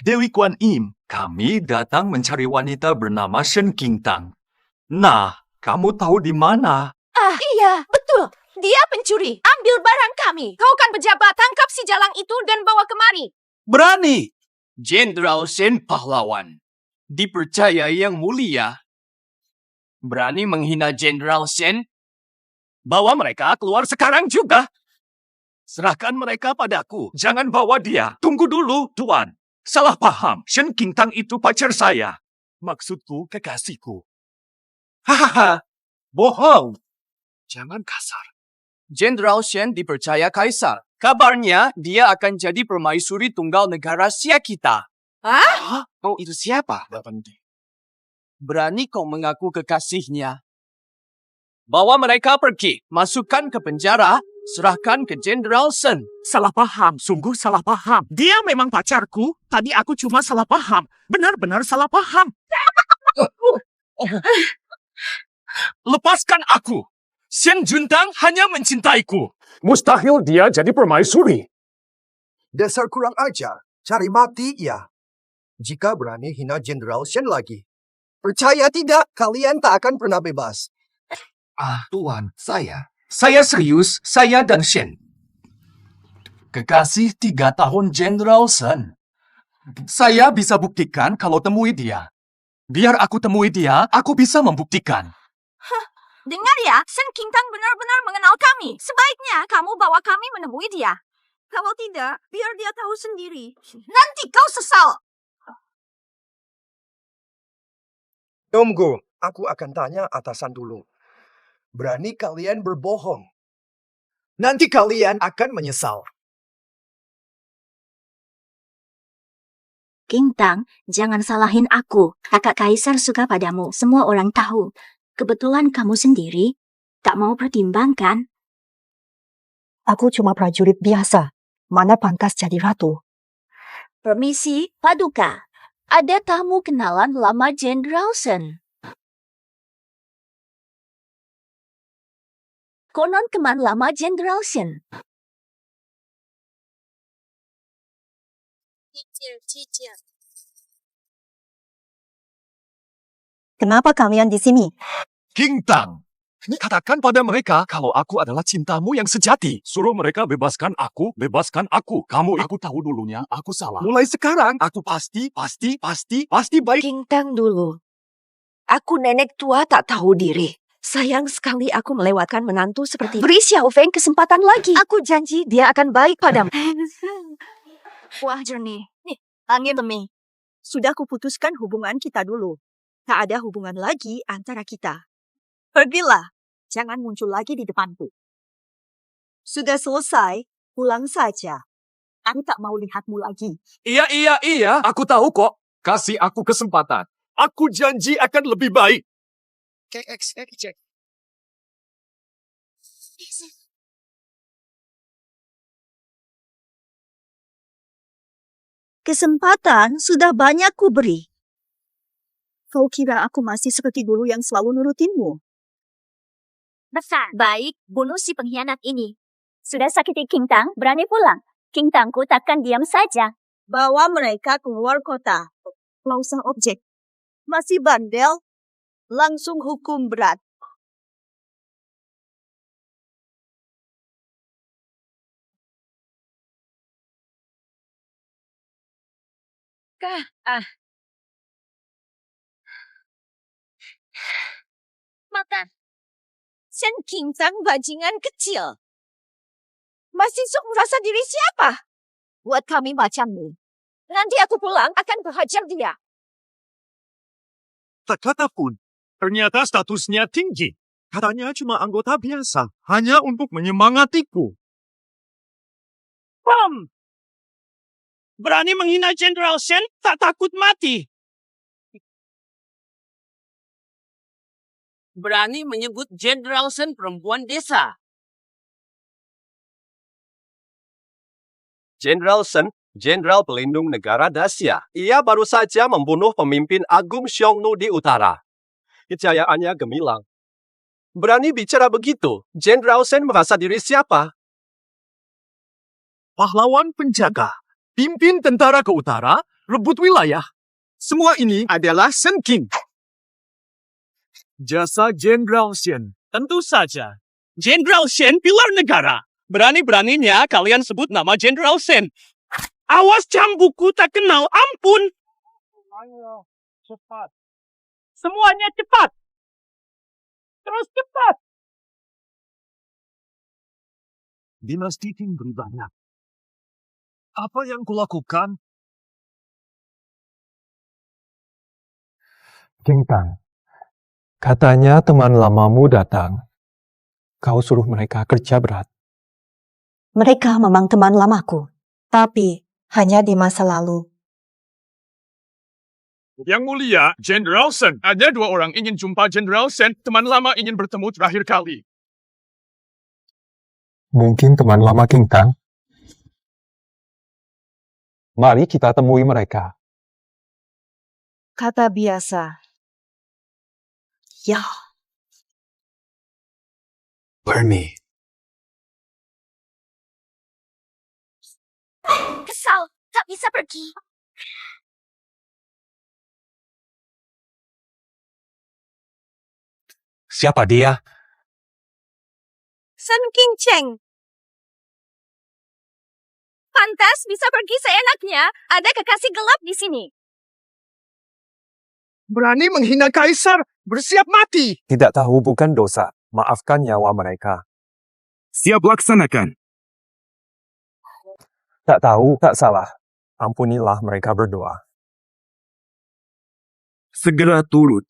Speaker 11: Dewi Kuan Im. Kami datang mencari wanita bernama Shen Qingtang. Nah, kamu tahu di mana?
Speaker 5: Iya, betul. Dia pencuri. Ambil barang kami. Kau kan pejabat. Tangkap si jalang itu dan bawa kemari.
Speaker 11: Berani! Jenderal Shen pahlawan. Dipercaya yang mulia. Berani menghina Jenderal Shen? Bawa mereka keluar sekarang juga. Serahkan mereka padaku. Jangan bawa dia. Tunggu dulu, Tuan. Salah paham. Shen Qingtang itu pacar saya. Maksudku kekasihku. Hahaha. Bohong. Jangan kasar. Jenderal Shen dipercaya kaisar. Kabarnya dia akan jadi permaisuri tunggal negara Xia kita.
Speaker 5: Hah?
Speaker 11: Kau itu siapa? Berani kau mengaku kekasihnya? Bawa mereka pergi. Masukkan ke penjara. Serahkan ke Jenderal Shen.
Speaker 4: Salah paham, sungguh salah paham. Dia memang pacarku, tadi aku cuma salah paham. Benar-benar salah paham.
Speaker 11: Lepaskan aku. Shen Juntang hanya mencintaiku.
Speaker 2: Mustahil dia jadi permaisuri.
Speaker 12: Dasar kurang ajar. Cari mati ya. Jika berani hina Jenderal Shen lagi. Percaya tidak, kalian tak akan pernah bebas.
Speaker 11: Tuan, Saya serius, saya dan Shen. Kekasih 3 tahun Jenderal Shen. Saya bisa buktikan kalau temui dia. Biar aku temui dia, aku bisa membuktikan.
Speaker 5: Dengar ya, Shen Qingtang benar-benar mengenal kami. Sebaiknya kamu bawa kami menemui dia. Kalau tidak, biar dia tahu sendiri. Nanti kau sesal.
Speaker 12: Tunggu, aku akan tanya atasan dulu. Berani kalian berbohong. Nanti kalian akan menyesal.
Speaker 7: Qingtang, jangan salahin aku. Kakak Kaisar suka padamu. Semua orang tahu. Kebetulan kamu sendiri tak mau pertimbangkan.
Speaker 1: Aku cuma prajurit biasa. Mana pantas jadi ratu.
Speaker 7: Permisi, Paduka. Ada tamu kenalan lama Jenderal Shen. Konon teman lama Jenderal Shen.
Speaker 1: Kenapa kalian di sini?
Speaker 4: Qingtang, katakan pada mereka kalau aku adalah cintamu yang sejati. Suruh mereka bebaskan aku, bebaskan aku. Aku tahu dulunya, aku salah. Mulai sekarang, aku pasti baik.
Speaker 6: Qingtang dulu. Aku nenek tua tak tahu diri. Sayang sekali aku melewatkan menantu seperti beri Xiao Feng kesempatan lagi. Aku janji dia akan baik padamu.
Speaker 1: Wah jernih. Nih, angin demi. Sudah kuputuskan hubungan kita dulu. Tak ada hubungan lagi antara kita. Pergilah. Jangan muncul lagi di depanku. Sudah selesai. Pulang saja. Aku tak mau lihatmu lagi.
Speaker 4: Iya. Aku tahu kok. Kasih aku kesempatan. Aku janji akan lebih baik.
Speaker 12: Cek.
Speaker 1: Kesempatan sudah banyak ku beri. Kau kira aku masih seperti dulu yang selalu nurutinmu?
Speaker 7: Besar. Baik, bunuh si pengkhianat ini. Sudah sakiti Qingtang, berani pulang. Qingtangku takkan diam saja.
Speaker 1: Bawa mereka keluar kota. Lausah objek. Masih bandel? Langsung hukum berat.
Speaker 5: Makan. Shen Qingtang bajingan kecil. Masih sok merasa diri siapa? Buat kami macammu. Nanti aku pulang akan kuhajar dia.
Speaker 4: Tak kata pun, ternyata statusnya tinggi. Katanya cuma anggota biasa, hanya untuk menyemangatiku.
Speaker 3: Berani menghina Jenderal Shen, tak takut mati.
Speaker 11: berani menyebut Jenderal Sen perempuan desa.
Speaker 13: Jenderal Sen, Jenderal Pelindung Negara Dasia. Ia baru saja membunuh pemimpin Agung Xiongnu di utara. Kejayaannya gemilang. Berani bicara begitu, Jenderal Sen merasa diri siapa?
Speaker 4: Pahlawan penjaga, pimpin tentara ke utara, rebut wilayah.
Speaker 3: Semua ini adalah Sen King.
Speaker 4: Jasa Jenderal Shen.
Speaker 3: Tentu saja. Jenderal Shen pilar negara. Berani-beraninya kalian sebut nama Jenderal Shen. Awas cambuku tak kenal ampun. Ayo, cepat. Semuanya cepat. Terus cepat.
Speaker 4: Dinasti Qing berubahnya. Apa yang kulakukan?
Speaker 2: King Tang, katanya teman lamamu datang. Kau suruh mereka kerja berat.
Speaker 1: Mereka memang teman lamaku, tapi hanya di masa lalu.
Speaker 3: Yang mulia, Jenderal Sen. Ada 2 orang ingin jumpa Jenderal Sen. Teman lama ingin bertemu terakhir kali.
Speaker 2: Mungkin teman lama King Tang. Mari kita temui mereka.
Speaker 1: Kata biasa. Ya.
Speaker 8: Bernie,
Speaker 7: Kesal, tak bisa pergi.
Speaker 2: Siapa dia?
Speaker 10: Sen King Cheng. Pantas bisa pergi seenaknya. Ada kekasih gelap di sini.
Speaker 3: Berani menghina kaisar. Bersiap mati.
Speaker 2: Tidak tahu bukan dosa. Maafkan nyawa mereka.
Speaker 3: Siap laksanakan.
Speaker 2: Tak tahu, tak salah. Ampunilah mereka berdoa.
Speaker 3: Segera turut.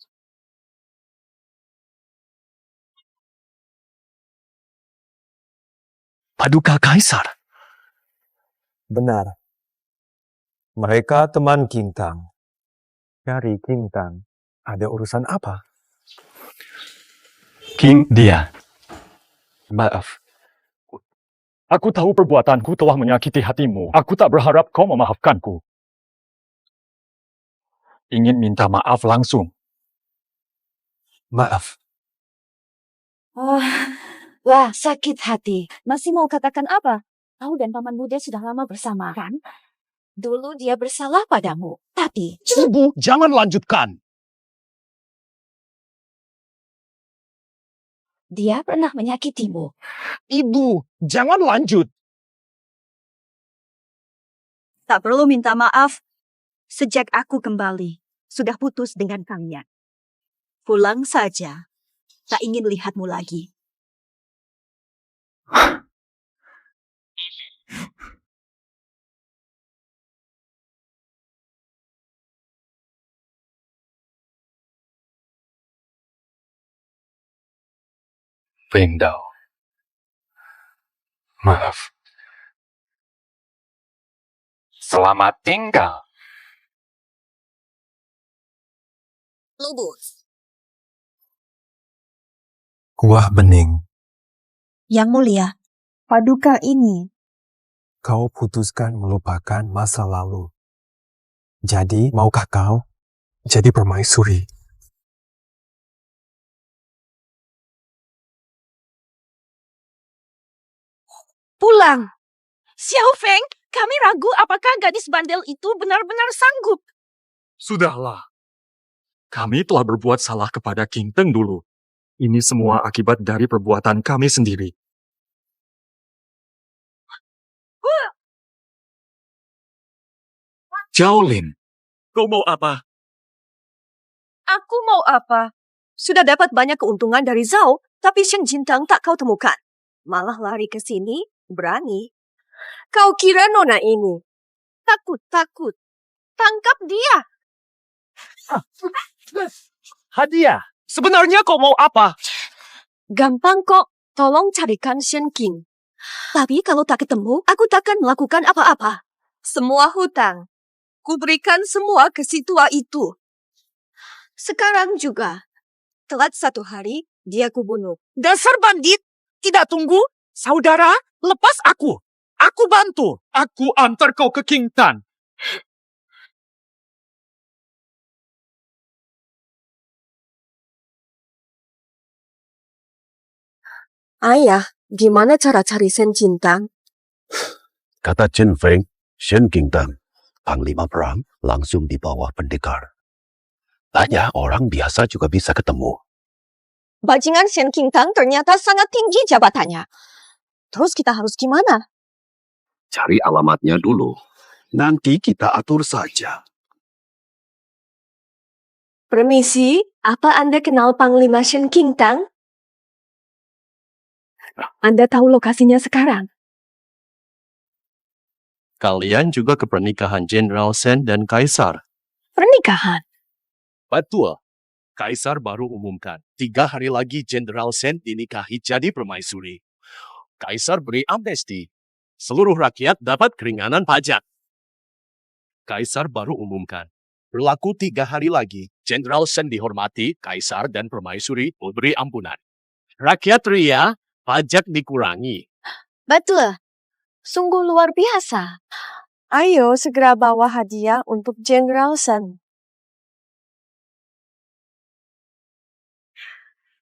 Speaker 2: Paduka Kaisar. Benar. Mereka teman King Tang. Dari King Tang, ada urusan apa?
Speaker 4: King dia. Maaf. Aku tahu perbuatanku telah menyakiti hatimu. Aku tak berharap kau memaafkanku. Ingin minta maaf langsung.
Speaker 2: Maaf.
Speaker 6: Wah, sakit hati. Masih mau katakan apa? Kau dan Paman Muda sudah lama bersama, kan? Dulu dia bersalah padamu, tapi...
Speaker 3: Ibu, jangan lanjutkan.
Speaker 6: Dia pernah menyakitimu.
Speaker 3: Ibu, jangan lanjut.
Speaker 1: Tak perlu minta maaf. Sejak aku kembali, sudah putus dengan kalian. Pulang saja. Tak ingin lihatmu lagi.
Speaker 4: Wendao. Maaf. Selamat tinggal.
Speaker 10: Lubus.
Speaker 2: Kuah bening.
Speaker 1: Yang mulia, paduka ini.
Speaker 2: Kau putuskan melupakan masa lalu. Jadi, maukah kau jadi permaisuri?
Speaker 5: Pulang. Xiao Feng, kami ragu apakah gadis bandel itu benar-benar sanggup.
Speaker 4: Sudahlah. Kami telah berbuat salah kepada King Teng dulu. Ini semua akibat dari perbuatan kami sendiri. Jiaolin, kau mau apa?
Speaker 10: Aku mau apa? Sudah dapat banyak keuntungan dari Zhao, tapi Shen Jintang tak kau temukan. Malah lari ke sini, berani. Kau kira nona ini? Takut. Tangkap dia.
Speaker 3: Hadiah. Sebenarnya kau mau apa?
Speaker 10: Gampang kok. Tolong carikan Shen King. Tapi kalau tak ketemu, aku takkan melakukan apa-apa. Semua hutang. Kuberikan semua ke si tua itu. Sekarang juga.
Speaker 1: Telat 1 hari, dia kubunuh.
Speaker 3: Dasar bandit! Tidak tunggu! Saudara, lepas aku! Aku bantu!
Speaker 4: Aku antar kau ke King Tan.
Speaker 1: Ayah, gimana cara cari Sen Jintang?
Speaker 8: Kata Chen Feng, Shen Qingtang, panglima perang langsung di bawah pendekar. Tanya orang biasa juga bisa ketemu.
Speaker 1: Bajingan Sen Qingtang ternyata sangat tinggi jabatannya. Terus kita harus gimana?
Speaker 8: Cari alamatnya dulu. Nanti kita atur saja.
Speaker 1: Permisi, apa Anda kenal Panglima Shen Qingtang? Anda tahu lokasinya sekarang?
Speaker 11: Kalian juga ke pernikahan Jenderal Sen dan Kaisar.
Speaker 1: Pernikahan?
Speaker 11: Betul. Kaisar baru umumkan. 3 hari lagi Jenderal Sen dinikahi jadi permaisuri. Kaisar beri amnesti. Seluruh rakyat dapat keringanan pajak. Kaisar baru umumkan. Berlaku 3 hari lagi, Jenderal Sen dihormati, Kaisar dan permaisuri memberi ampunan. Rakyat ria, pajak dikurangi.
Speaker 1: Betul. Sungguh luar biasa. Ayo segera bawa hadiah untuk Jenderal Sen.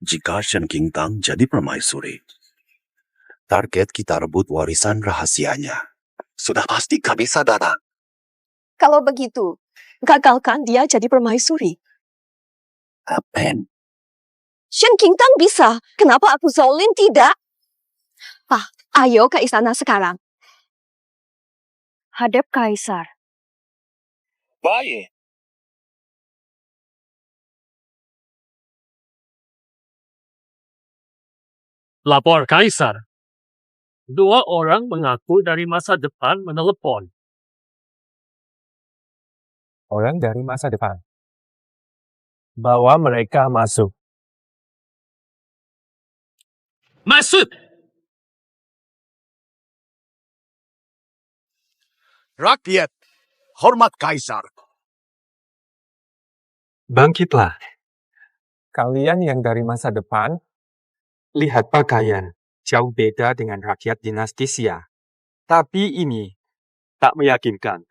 Speaker 8: Jika Shen Qingtang jadi permaisuri, target kita rebut warisan rahasianya. Sudah pasti gak bisa datang.
Speaker 1: Kalau begitu, gagalkan dia jadi permaisuri.
Speaker 8: Apen.
Speaker 1: Shen Qingtang bisa. Kenapa aku Zhao Lin tidak? Pak, ayo ke istana sekarang. Hadap Kaisar.
Speaker 3: Baik. Lapor Kaisar. 2 orang mengaku dari masa depan menelepon.
Speaker 2: Orang dari masa depan. Bawa mereka masuk.
Speaker 3: Masuk!
Speaker 8: Rakyat, hormat Kaisar.
Speaker 2: Bangkitlah. Kalian yang dari masa depan, lihat pakaian. Jauh beda dengan rakyat dinasti Xia. Tapi ini tak meyakinkan.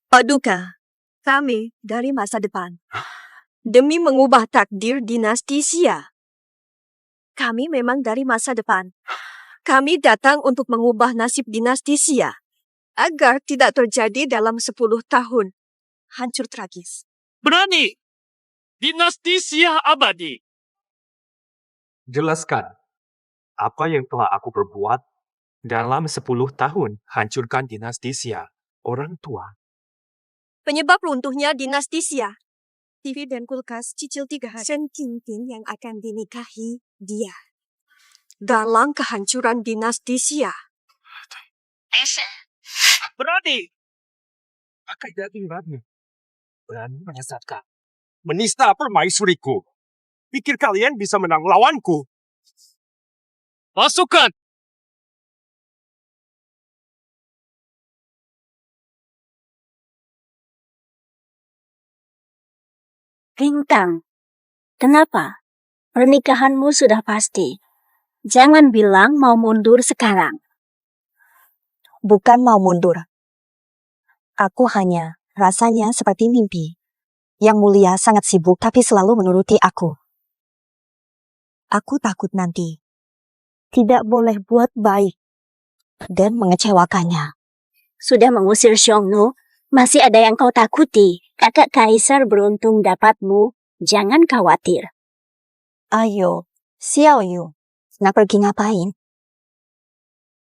Speaker 1: Paduka, kami dari masa depan. Demi mengubah takdir dinasti Xia. Kami memang dari masa depan. Kami datang untuk mengubah nasib dinasti Xia. Agar tidak terjadi dalam 10 tahun. Hancur tragis.
Speaker 3: Berani! Dinasti Xia abadi.
Speaker 2: Jelaskan, apa yang telah aku perbuat dalam 10 tahun hancurkan dinasti Xia, orang tua.
Speaker 1: Penyebab runtuhnya dinasti Xia. TV dan kulkas cicil 3 hari. Shen Qingping yang akan dinikahi dia. Dalam kehancuran dinasti Xia.
Speaker 3: Berani!
Speaker 2: Pakai daging babi. Berani menyesatkan. Menista permaisuriku. Pikir kalian bisa menang lawanku?
Speaker 3: Masukkan!
Speaker 7: Qingtang, kenapa? Pernikahanmu sudah pasti. Jangan bilang mau mundur sekarang.
Speaker 1: Bukan mau mundur. Aku hanya rasanya seperti mimpi. Yang mulia sangat sibuk tapi selalu menuruti aku. Aku takut nanti tidak boleh buat baik dan mengecewakannya.
Speaker 7: Sudah mengusir Xiongnu, masih ada yang kau takuti. Kakak Kaisar beruntung dapatmu. Jangan khawatir.
Speaker 1: Ayo, Xiao Yu, nak pergi ngapain?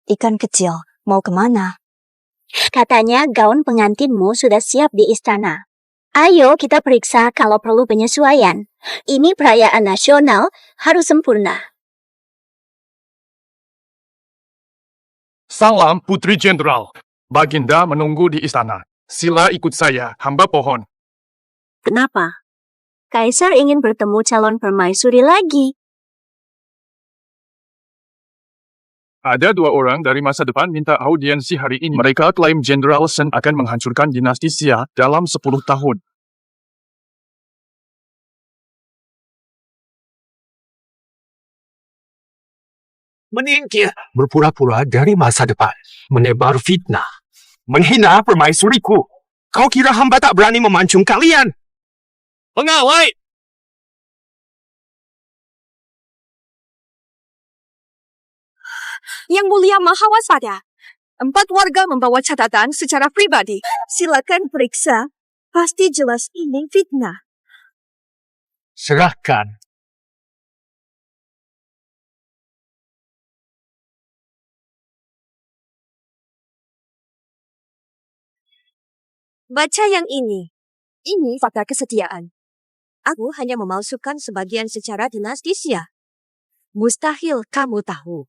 Speaker 1: Ikan kecil, mau kemana?
Speaker 7: Katanya gaun pengantinmu sudah siap di istana. Ayo kita periksa kalau perlu penyesuaian. Ini perayaan nasional, harus sempurna.
Speaker 4: Salam Putri Jenderal. Baginda menunggu di istana. Sila ikut saya, hamba pohon.
Speaker 7: Kenapa? Kaisar ingin bertemu calon permaisuri lagi.
Speaker 4: Ada 2 orang dari masa depan minta audiensi hari ini. Mereka klaim Jenderal Shen akan menghancurkan dinasti Xia dalam 10 tahun.
Speaker 2: Menyingkir, berpura-pura dari masa depan, menebar fitnah, menghina permaisuriku. Kau kira hamba tak berani memancung kalian?
Speaker 3: Pengawai!
Speaker 10: Yang Mulia Mahawaspada. 4 warga membawa catatan secara pribadi.
Speaker 1: Silakan periksa. Pasti jelas ini fitnah.
Speaker 2: Serahkan.
Speaker 10: Baca yang ini. Ini fakta kesetiaan. Aku hanya memalsukan sebagian secara dinasti Xia. Mustahil kamu tahu.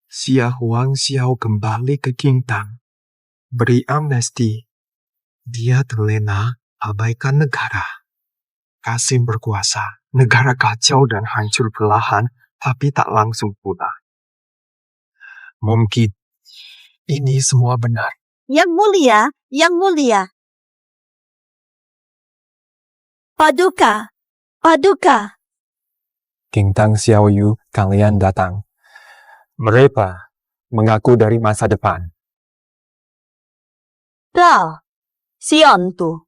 Speaker 2: Xia Huang Xiao kembali ke Qingtang. Beri amnesti. Dia terlena abaikan negara. Kasim berkuasa. Negara kacau dan hancur perlahan, tapi tak langsung pula. Mungkin ini semua benar.
Speaker 1: Yang Mulia, Yang Mulia. Paduka, Paduka.
Speaker 2: Qingtang Xiaoyu, kalian datang. Mereka mengaku dari masa depan.
Speaker 1: Dah, Sion tu.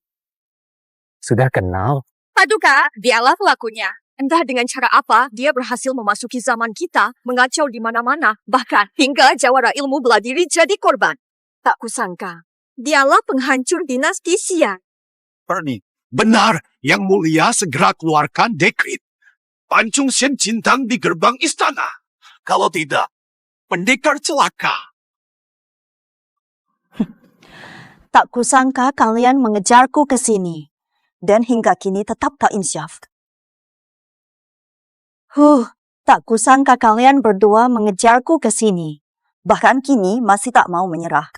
Speaker 2: Sudah kenal?
Speaker 10: Paduka, dialah pelakunya. Entah dengan cara apa, dia berhasil memasuki zaman kita, mengacau di mana-mana, bahkan hingga jawara ilmu bela diri jadi korban. Tak kusangka, dialah penghancur dinasti Xia.
Speaker 8: Perni, benar, Yang Mulia segera keluarkan dekrit. Pancung Shen Jintang di gerbang istana. Kalau tidak, pendekar celaka.
Speaker 1: Tak kusangka kalian mengejarku ke sini. Dan hingga kini tetap tak insyaf. Tak kusangka kalian berdua mengejarku ke sini. Bahkan kini masih tak mau menyerah.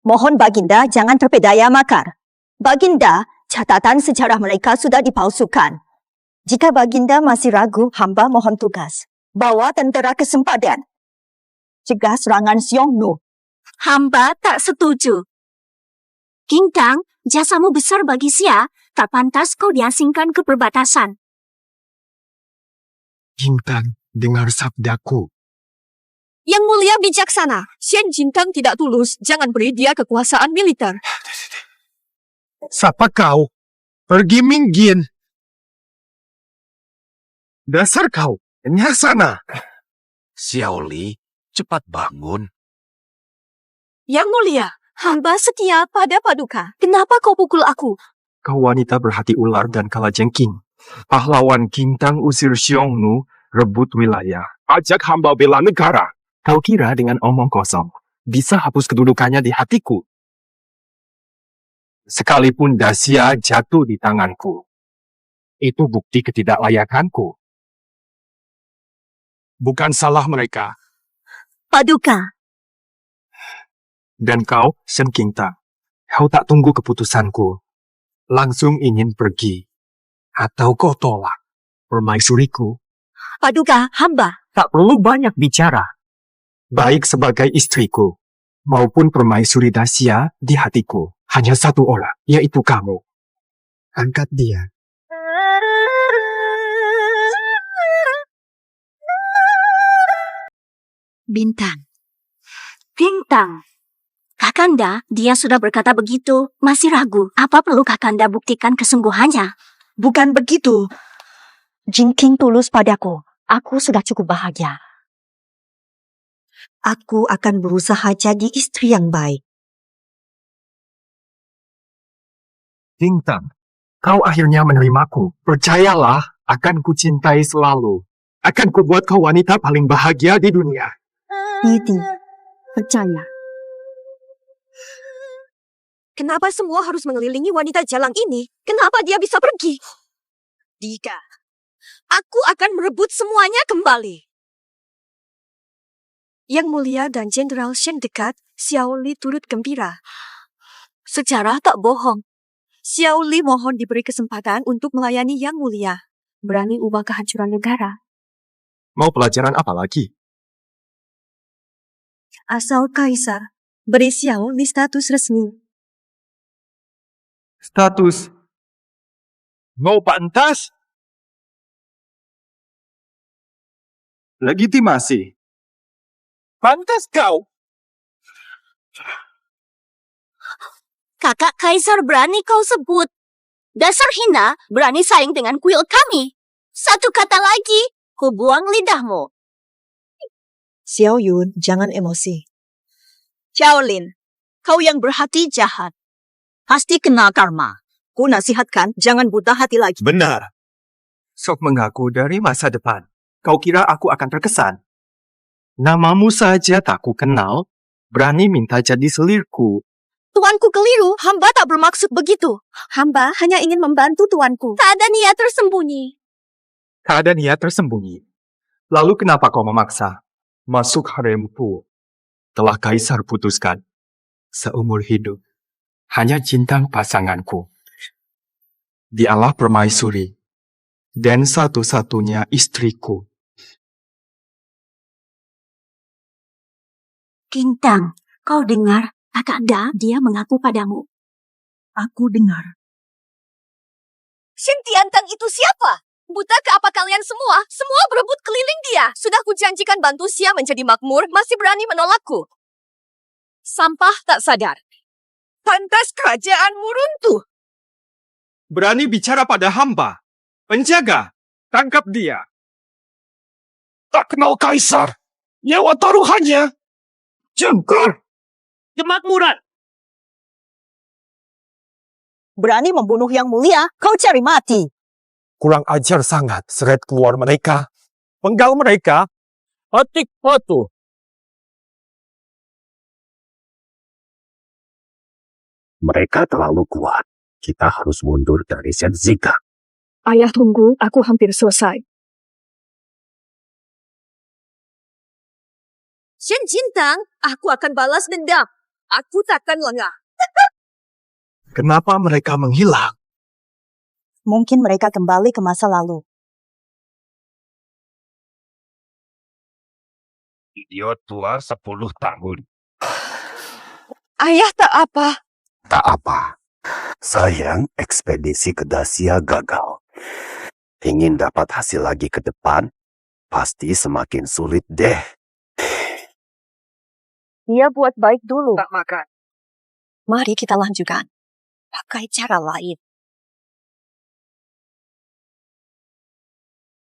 Speaker 1: Mohon Baginda jangan terpedaya makar. Baginda, catatan sejarah mereka sudah dipalsukan. Jika Baginda masih ragu, hamba mohon tugas. Bawa tentera ke sempadan. Cegah serangan Xiongnu.
Speaker 7: Hamba tak setuju. Qingtang, jasamu besar bagi Xia, tak pantas kau diasingkan ke perbatasan.
Speaker 2: Qingtang, dengar sabdaku.
Speaker 10: Yang Mulia bijaksana, Shen Jintang tidak tulus, jangan beri dia kekuasaan militer.
Speaker 2: Siapa kau? Pergi minggir. Dasar kau, nyah sana.
Speaker 8: Xiao Li, cepat bangun.
Speaker 10: Yang Mulia, hamba setia pada Paduka. Kenapa kau pukul aku?
Speaker 2: Kau wanita berhati ular dan kalajengking. Pahlawan Qingtang usir Xiongnu, rebut wilayah. Ajak hamba bela negara. Kau kira dengan omong kosong bisa hapus kedudukannya di hatiku? Sekalipun Daxia jatuh di tanganku, itu bukti ketidaklayakanku.
Speaker 4: Bukan salah mereka.
Speaker 1: Paduka.
Speaker 2: Dan kau, Shen Qingtang, kau tak tunggu keputusanku. Langsung ingin pergi. Atau kau tolak permaisuriku?
Speaker 10: Paduka, hamba.
Speaker 2: Tak perlu banyak bicara. Baik sebagai istriku, maupun permaisuri Daxia di hatiku. Hanya satu orang, yaitu kamu. Angkat dia.
Speaker 7: Bintang. Bintang. Kakanda, dia sudah berkata begitu. Masih ragu. Apa perlu Kakanda buktikan kesungguhannya?
Speaker 1: Bukan begitu. Jingking tulus padaku. Aku sudah cukup bahagia. Aku akan berusaha jadi istri yang baik.
Speaker 2: Qingtang, kau akhirnya menerimaku. Percayalah, akan kucintai selalu. Akan kubuat kau wanita paling bahagia di dunia.
Speaker 1: Yiti, percaya.
Speaker 10: Kenapa semua harus mengelilingi wanita jalang ini? Kenapa dia bisa pergi? Dika, aku akan merebut semuanya kembali. Yang Mulia dan Jenderal Shen dekat, Xiao Li turut gembira. Sejarah tak bohong. Xiao Li mohon diberi kesempatan untuk melayani Yang Mulia. Berani ubah kehancuran negara.
Speaker 4: Mau pelajaran apa lagi?
Speaker 1: Asal Kaisar beri Xiao Li status resmi.
Speaker 4: Status. Mau pantas? Legitimasi. Pantas kau.
Speaker 7: Kakak Kaisar berani kau sebut. Dasar hina, berani saing dengan kuil kami. Satu kata lagi, ku buang lidahmu.
Speaker 1: Xiao Yun, jangan emosi. Xiao Lin, kau yang berhati jahat. Pasti kena karma. Ku nasihatkan, jangan buta hati lagi.
Speaker 4: Benar. Sok mengaku dari masa depan. Kau kira aku akan terkesan? Namamu saja tak ku kenal, berani minta jadi selirku.
Speaker 1: Tuanku keliru, hamba tak bermaksud begitu. Hamba hanya ingin membantu tuanku.
Speaker 7: Tak ada niat tersembunyi.
Speaker 4: Tak ada niat tersembunyi. Lalu kenapa kau memaksa? Masuk haremku. Telah Kaisar putuskan. Seumur hidup. Hanya Jintang pasanganku. Dialah permaisuri. Dan satu-satunya istriku.
Speaker 7: Kintang, kau dengar? Kakak Da, dia mengaku padamu.
Speaker 1: Aku dengar.
Speaker 10: Shin Tiantang itu siapa? Buta ke apa kalian semua? Semua berebut keliling dia. Sudah kujanjikan bantu Xia menjadi makmur, masih berani menolakku. Sampah tak sadar.
Speaker 9: Pantas kerajaanmu runtuh.
Speaker 4: Berani bicara pada hamba. Penjaga, tangkap dia. Tak kenal Kaisar. Nyawa taruhannya. Jengkar.
Speaker 3: Kemakmuran.
Speaker 1: Berani membunuh yang mulia, kau cari mati.
Speaker 2: Kurang ajar sangat, seret keluar mereka. Penggal mereka. Atik patuh.
Speaker 8: Mereka terlalu kuat. Kita harus mundur dari Shen Zika.
Speaker 1: Ayah tunggu, aku hampir selesai.
Speaker 10: Shen Jintang, aku akan balas dendam. Aku takkan lengah.
Speaker 4: Kenapa mereka menghilang?
Speaker 1: Mungkin mereka kembali ke masa lalu.
Speaker 8: Idiot tua 10 tahun.
Speaker 10: Ayah tak apa.
Speaker 8: Tak apa. Sayang, ekspedisi ke Dacia gagal. Ingin dapat hasil lagi ke depan, pasti semakin sulit deh.
Speaker 1: Dia buat baik dulu.
Speaker 9: Tak makan.
Speaker 1: Mari kita lanjutkan. Pakai cara lain.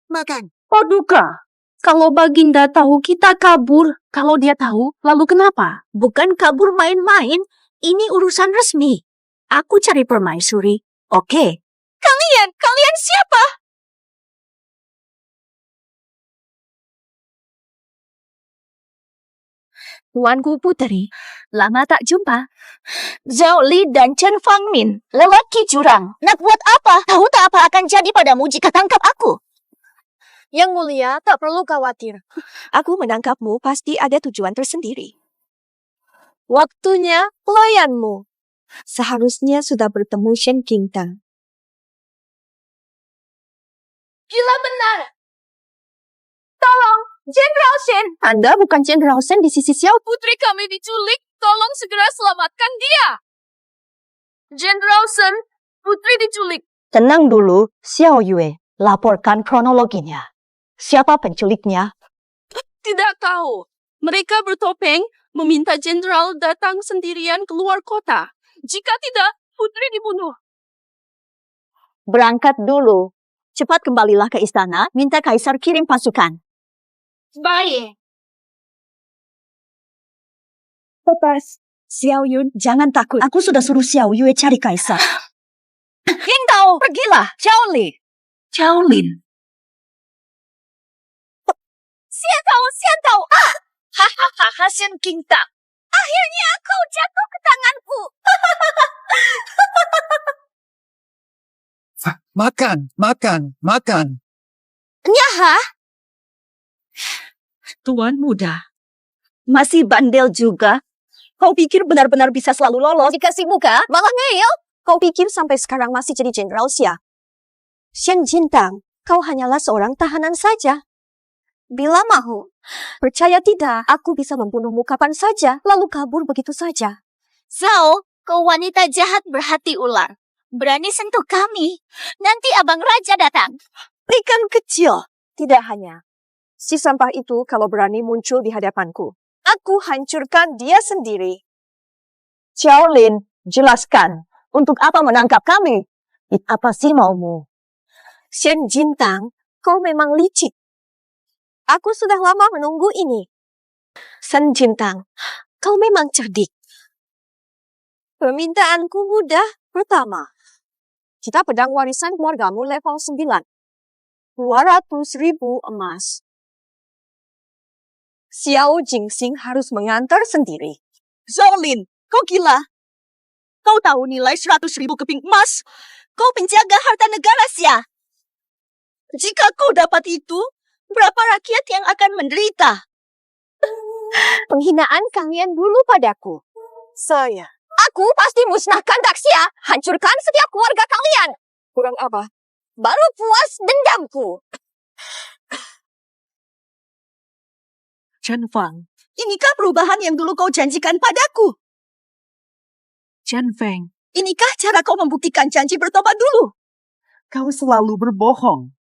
Speaker 9: Makan.
Speaker 5: Paduka, kalau Baginda tahu kita kabur, kalau dia tahu, lalu kenapa?
Speaker 7: Bukan kabur main-main, ini urusan resmi. Aku cari permaisuri, oke?
Speaker 10: Kalian siapa?
Speaker 7: Tuanku Puteri, lama tak jumpa. Zhao Li dan Chen Fangmin, lelaki jurang. Nak buat apa? Tahu tak apa akan jadi padamu jika tangkap aku?
Speaker 10: Yang mulia, tak perlu khawatir.
Speaker 1: Aku menangkapmu pasti ada tujuan tersendiri.
Speaker 10: Waktunya pelayanmu.
Speaker 1: Seharusnya sudah bertemu Shen Qingtang.
Speaker 10: Gila benar. Tolong, Jenderal Shen.
Speaker 1: Anda bukan Jenderal Shen di sisi Xiao.
Speaker 10: Putri kami diculik. Tolong segera selamatkan dia. Jenderal Shen, putri diculik.
Speaker 1: Tenang dulu, Xiao Yue. Laporkan kronologinya. Siapa penculiknya?
Speaker 5: Tidak tahu. Mereka bertopeng meminta jenderal datang sendirian keluar kota. Jika tidak, putri dibunuh.
Speaker 1: Berangkat dulu. Cepat kembalilah ke istana, minta Kaisar kirim pasukan.
Speaker 10: Baik.
Speaker 1: Lepas. Xiao Yun, jangan takut. Aku sudah suruh Xiao Yue cari Kaisar.
Speaker 10: Qingtao, pergilah. Xiao Li.
Speaker 5: Xiao Lin.
Speaker 10: Xian Tao. Hahaha, Shen Qingtang. Akhirnya kau jatuh ke tanganku.
Speaker 12: Makan.
Speaker 10: Nyaha?
Speaker 1: Tuan muda. Masih bandel juga. Kau pikir benar-benar bisa selalu lolos?
Speaker 10: Dikasih muka, malah ngeyel. Kau pikir sampai sekarang masih jadi Jenderal Xia? Shen Jintang, kau hanyalah seorang tahanan saja. Bila mahu. Percaya tidak, aku bisa membunuhmu kapan saja, lalu kabur begitu saja.
Speaker 7: Zhao, kau wanita jahat berhati ular. Berani sentuh kami. Nanti Abang Raja datang.
Speaker 10: Ikan kecil. Tidak hanya. Si sampah itu kalau berani muncul di hadapanku. Aku hancurkan dia sendiri. Xiaolin, jelaskan. Untuk apa menangkap kami? Apa sih maumu? Shen Jintang, kau memang licik. Aku sudah lama menunggu ini. Shen Jintang, kau memang cerdik. Permintaanku mudah. Pertama, kita pedang warisan keluargamu level 9. 200.000 emas. Xiao Jingxing harus mengantar sendiri.
Speaker 1: Xiaolin, kau gila? Kau tahu nilai 100.000 keping emas? Kau penjaga harta negara, Xia. Jika kau dapat itu, berapa rakyat yang akan menderita?
Speaker 10: Penghinaan kalian dulu padaku. Aku pasti musnahkan Daxia. Hancurkan setiap keluarga kalian.
Speaker 1: Kurang apa?
Speaker 10: Baru puas dendamku.
Speaker 1: Chen Fang, inikah perubahan yang dulu kau janjikan padaku? Chen Feng, inikah cara kau membuktikan janji bertobat dulu? Kau selalu berbohong.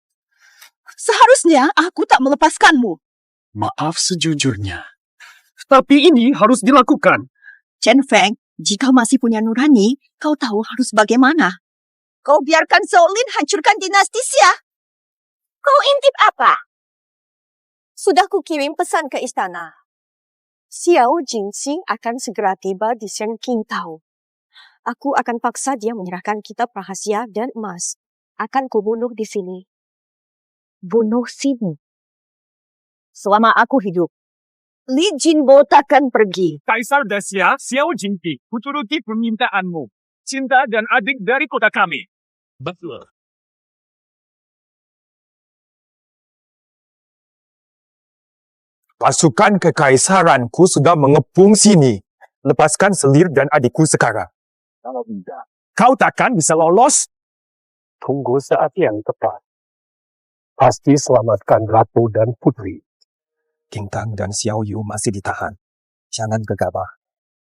Speaker 1: Seharusnya aku tak melepaskanmu.
Speaker 4: Maaf sejujurnya. Tapi ini harus dilakukan.
Speaker 1: Chen Feng, jika masih punya nurani, kau tahu harus bagaimana. Kau biarkan Xiaolin hancurkan dinasti Xia.
Speaker 10: Kau intip apa? Sudah kukirim pesan ke istana. Xiao Jingxing akan segera tiba di Shen Qingtao. Aku akan paksa dia menyerahkan kitab rahasia dan emas. Akan kubunuh di sini. Bunuh sini. Selama aku hidup. Li Jinbo takkan pergi.
Speaker 3: Kaisar Daxia, Xiao Jingpi, kuturuti permintaanmu. Cinta dan adik dari kota kami. Betul.
Speaker 2: Pasukan kekaisaranku sudah mengepung sini. Lepaskan Selir dan adikku sekarang.
Speaker 4: Kalau tidak,
Speaker 2: Kau takkan bisa lolos.
Speaker 4: tunggu saat yang tepat. Pasti selamatkan Ratu dan Putri.
Speaker 2: Qingtang dan Xiao Yu masih ditahan. Jangan gegabah.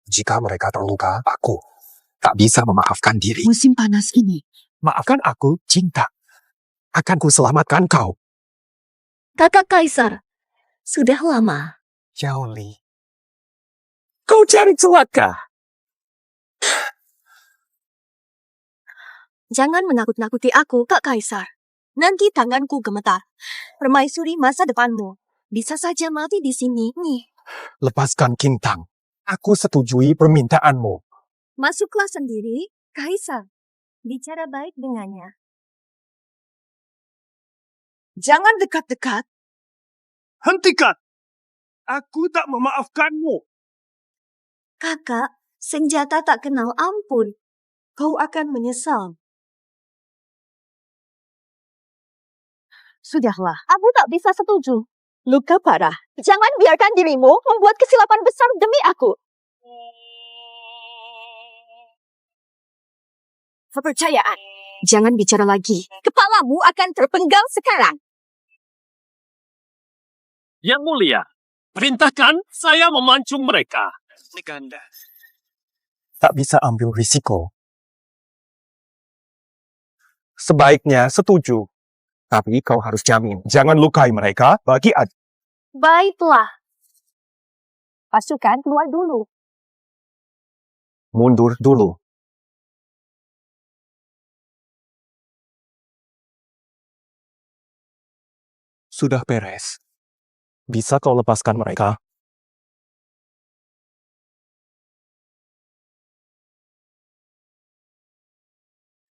Speaker 2: Jika mereka terluka, aku tak bisa memaafkan diri.
Speaker 1: Musim panas ini.
Speaker 2: Maafkan aku, Cinta. Akan ku selamatkan kau.
Speaker 7: Kakak Kaisar, sudah lama.
Speaker 2: Xiao Li. Kau cari celaka.
Speaker 10: Jangan menakut-nakuti aku, Kak Kaisar. Nanti tanganku gemetar. Permaisuri masa depanmu. Bisa saja mati di sini. Nih.
Speaker 2: Lepaskan Qingtang. Aku setujui permintaanmu.
Speaker 10: Masuklah sendiri, Kaisar. Bicara baik dengannya.
Speaker 1: Jangan dekat-dekat.
Speaker 3: Hentikan! Aku tak memaafkanmu.
Speaker 10: Kakak, senjata tak kenal ampun. Kau akan menyesal. Sudahlah, aku tak bisa setuju. Luka parah. Jangan biarkan dirimu membuat kesilapan besar demi aku. Kepercayaan. Jangan bicara lagi. Kepalamu akan terpenggal sekarang.
Speaker 3: Yang mulia, perintahkan saya memancung mereka. Leganda.
Speaker 2: Tak bisa ambil risiko. Sebaiknya setuju. Tapi kau harus jamin. Jangan lukai mereka bagi adik.
Speaker 10: Baiklah. Pasukan keluar dulu.
Speaker 2: Mundur dulu. Sudah beres. Bisa kau lepaskan mereka?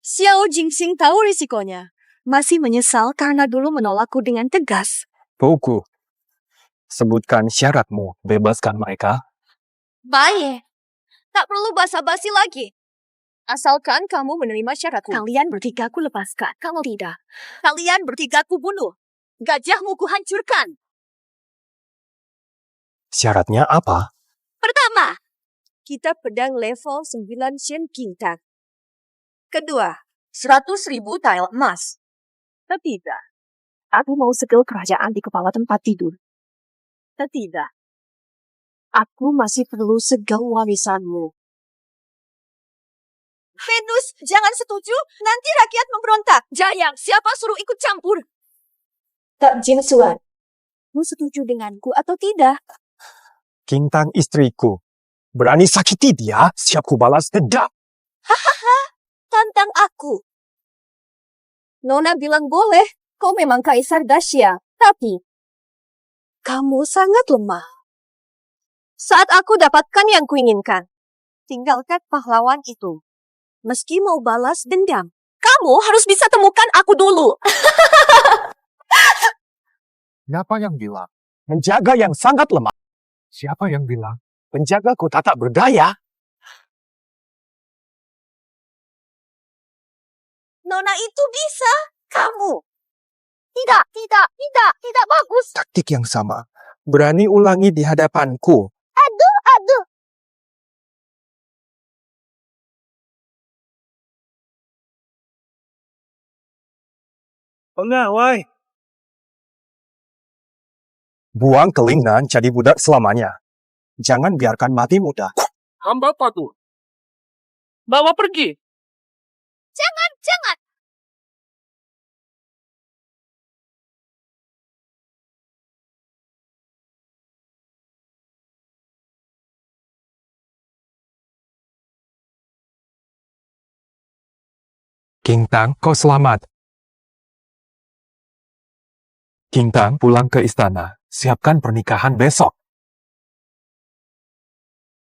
Speaker 10: Xiao Jingxing tahu risikonya. Masih menyesal karena dulu menolakku dengan tegas.
Speaker 2: Buku. Sebutkan syaratmu. Bebaskan mereka.
Speaker 10: Baik. Tak perlu basa-basi lagi. Asalkan kamu menerima syaratku. Kalian bertiga ku lepaskan. Kalau tidak, kalian bertiga ku bunuh. Gajahmu ku hancurkan.
Speaker 2: Syaratnya apa?
Speaker 10: Pertama, kita pedang level 9 Shen Qingtang. Kedua, 100.000 tael emas. Ketiga,
Speaker 1: Aku mau segel kerajaan di kepala tempat tidur. Tidak. Aku masih perlu segel warisanmu.
Speaker 5: Venus, jangan setuju. Nanti rakyat memberontak. Jayang, siapa suruh ikut campur?
Speaker 6: Tak Jingsuan.
Speaker 10: Kamu setuju denganku atau tidak?
Speaker 2: Kintang istriku. Berani sakiti dia, siap ku balas dendam.
Speaker 10: Hahaha, tantang aku. Nona bilang boleh. Kau memang Kaisar Dacia, tapi kamu sangat lemah. Saat aku dapatkan yang kuinginkan, tinggalkan pahlawan itu. Meski mau balas dendam, kamu harus bisa temukan aku dulu.
Speaker 2: Siapa yang bilang? Penjaga yang sangat lemah. Siapa yang bilang? Penjaga kota tak berdaya.
Speaker 10: Nona itu bisa. Kamu. Tidak bagus.
Speaker 2: Taktik yang sama. Berani ulangi di hadapanku.
Speaker 10: Aduh.
Speaker 3: Pengawai.
Speaker 2: Buang kelingan jadi budak selamanya. Jangan biarkan mati muda.
Speaker 3: Hamba patuh. Bawa pergi.
Speaker 10: Jangan.
Speaker 2: Kintang, kau selamat. Kintang pulang ke istana. Siapkan pernikahan besok.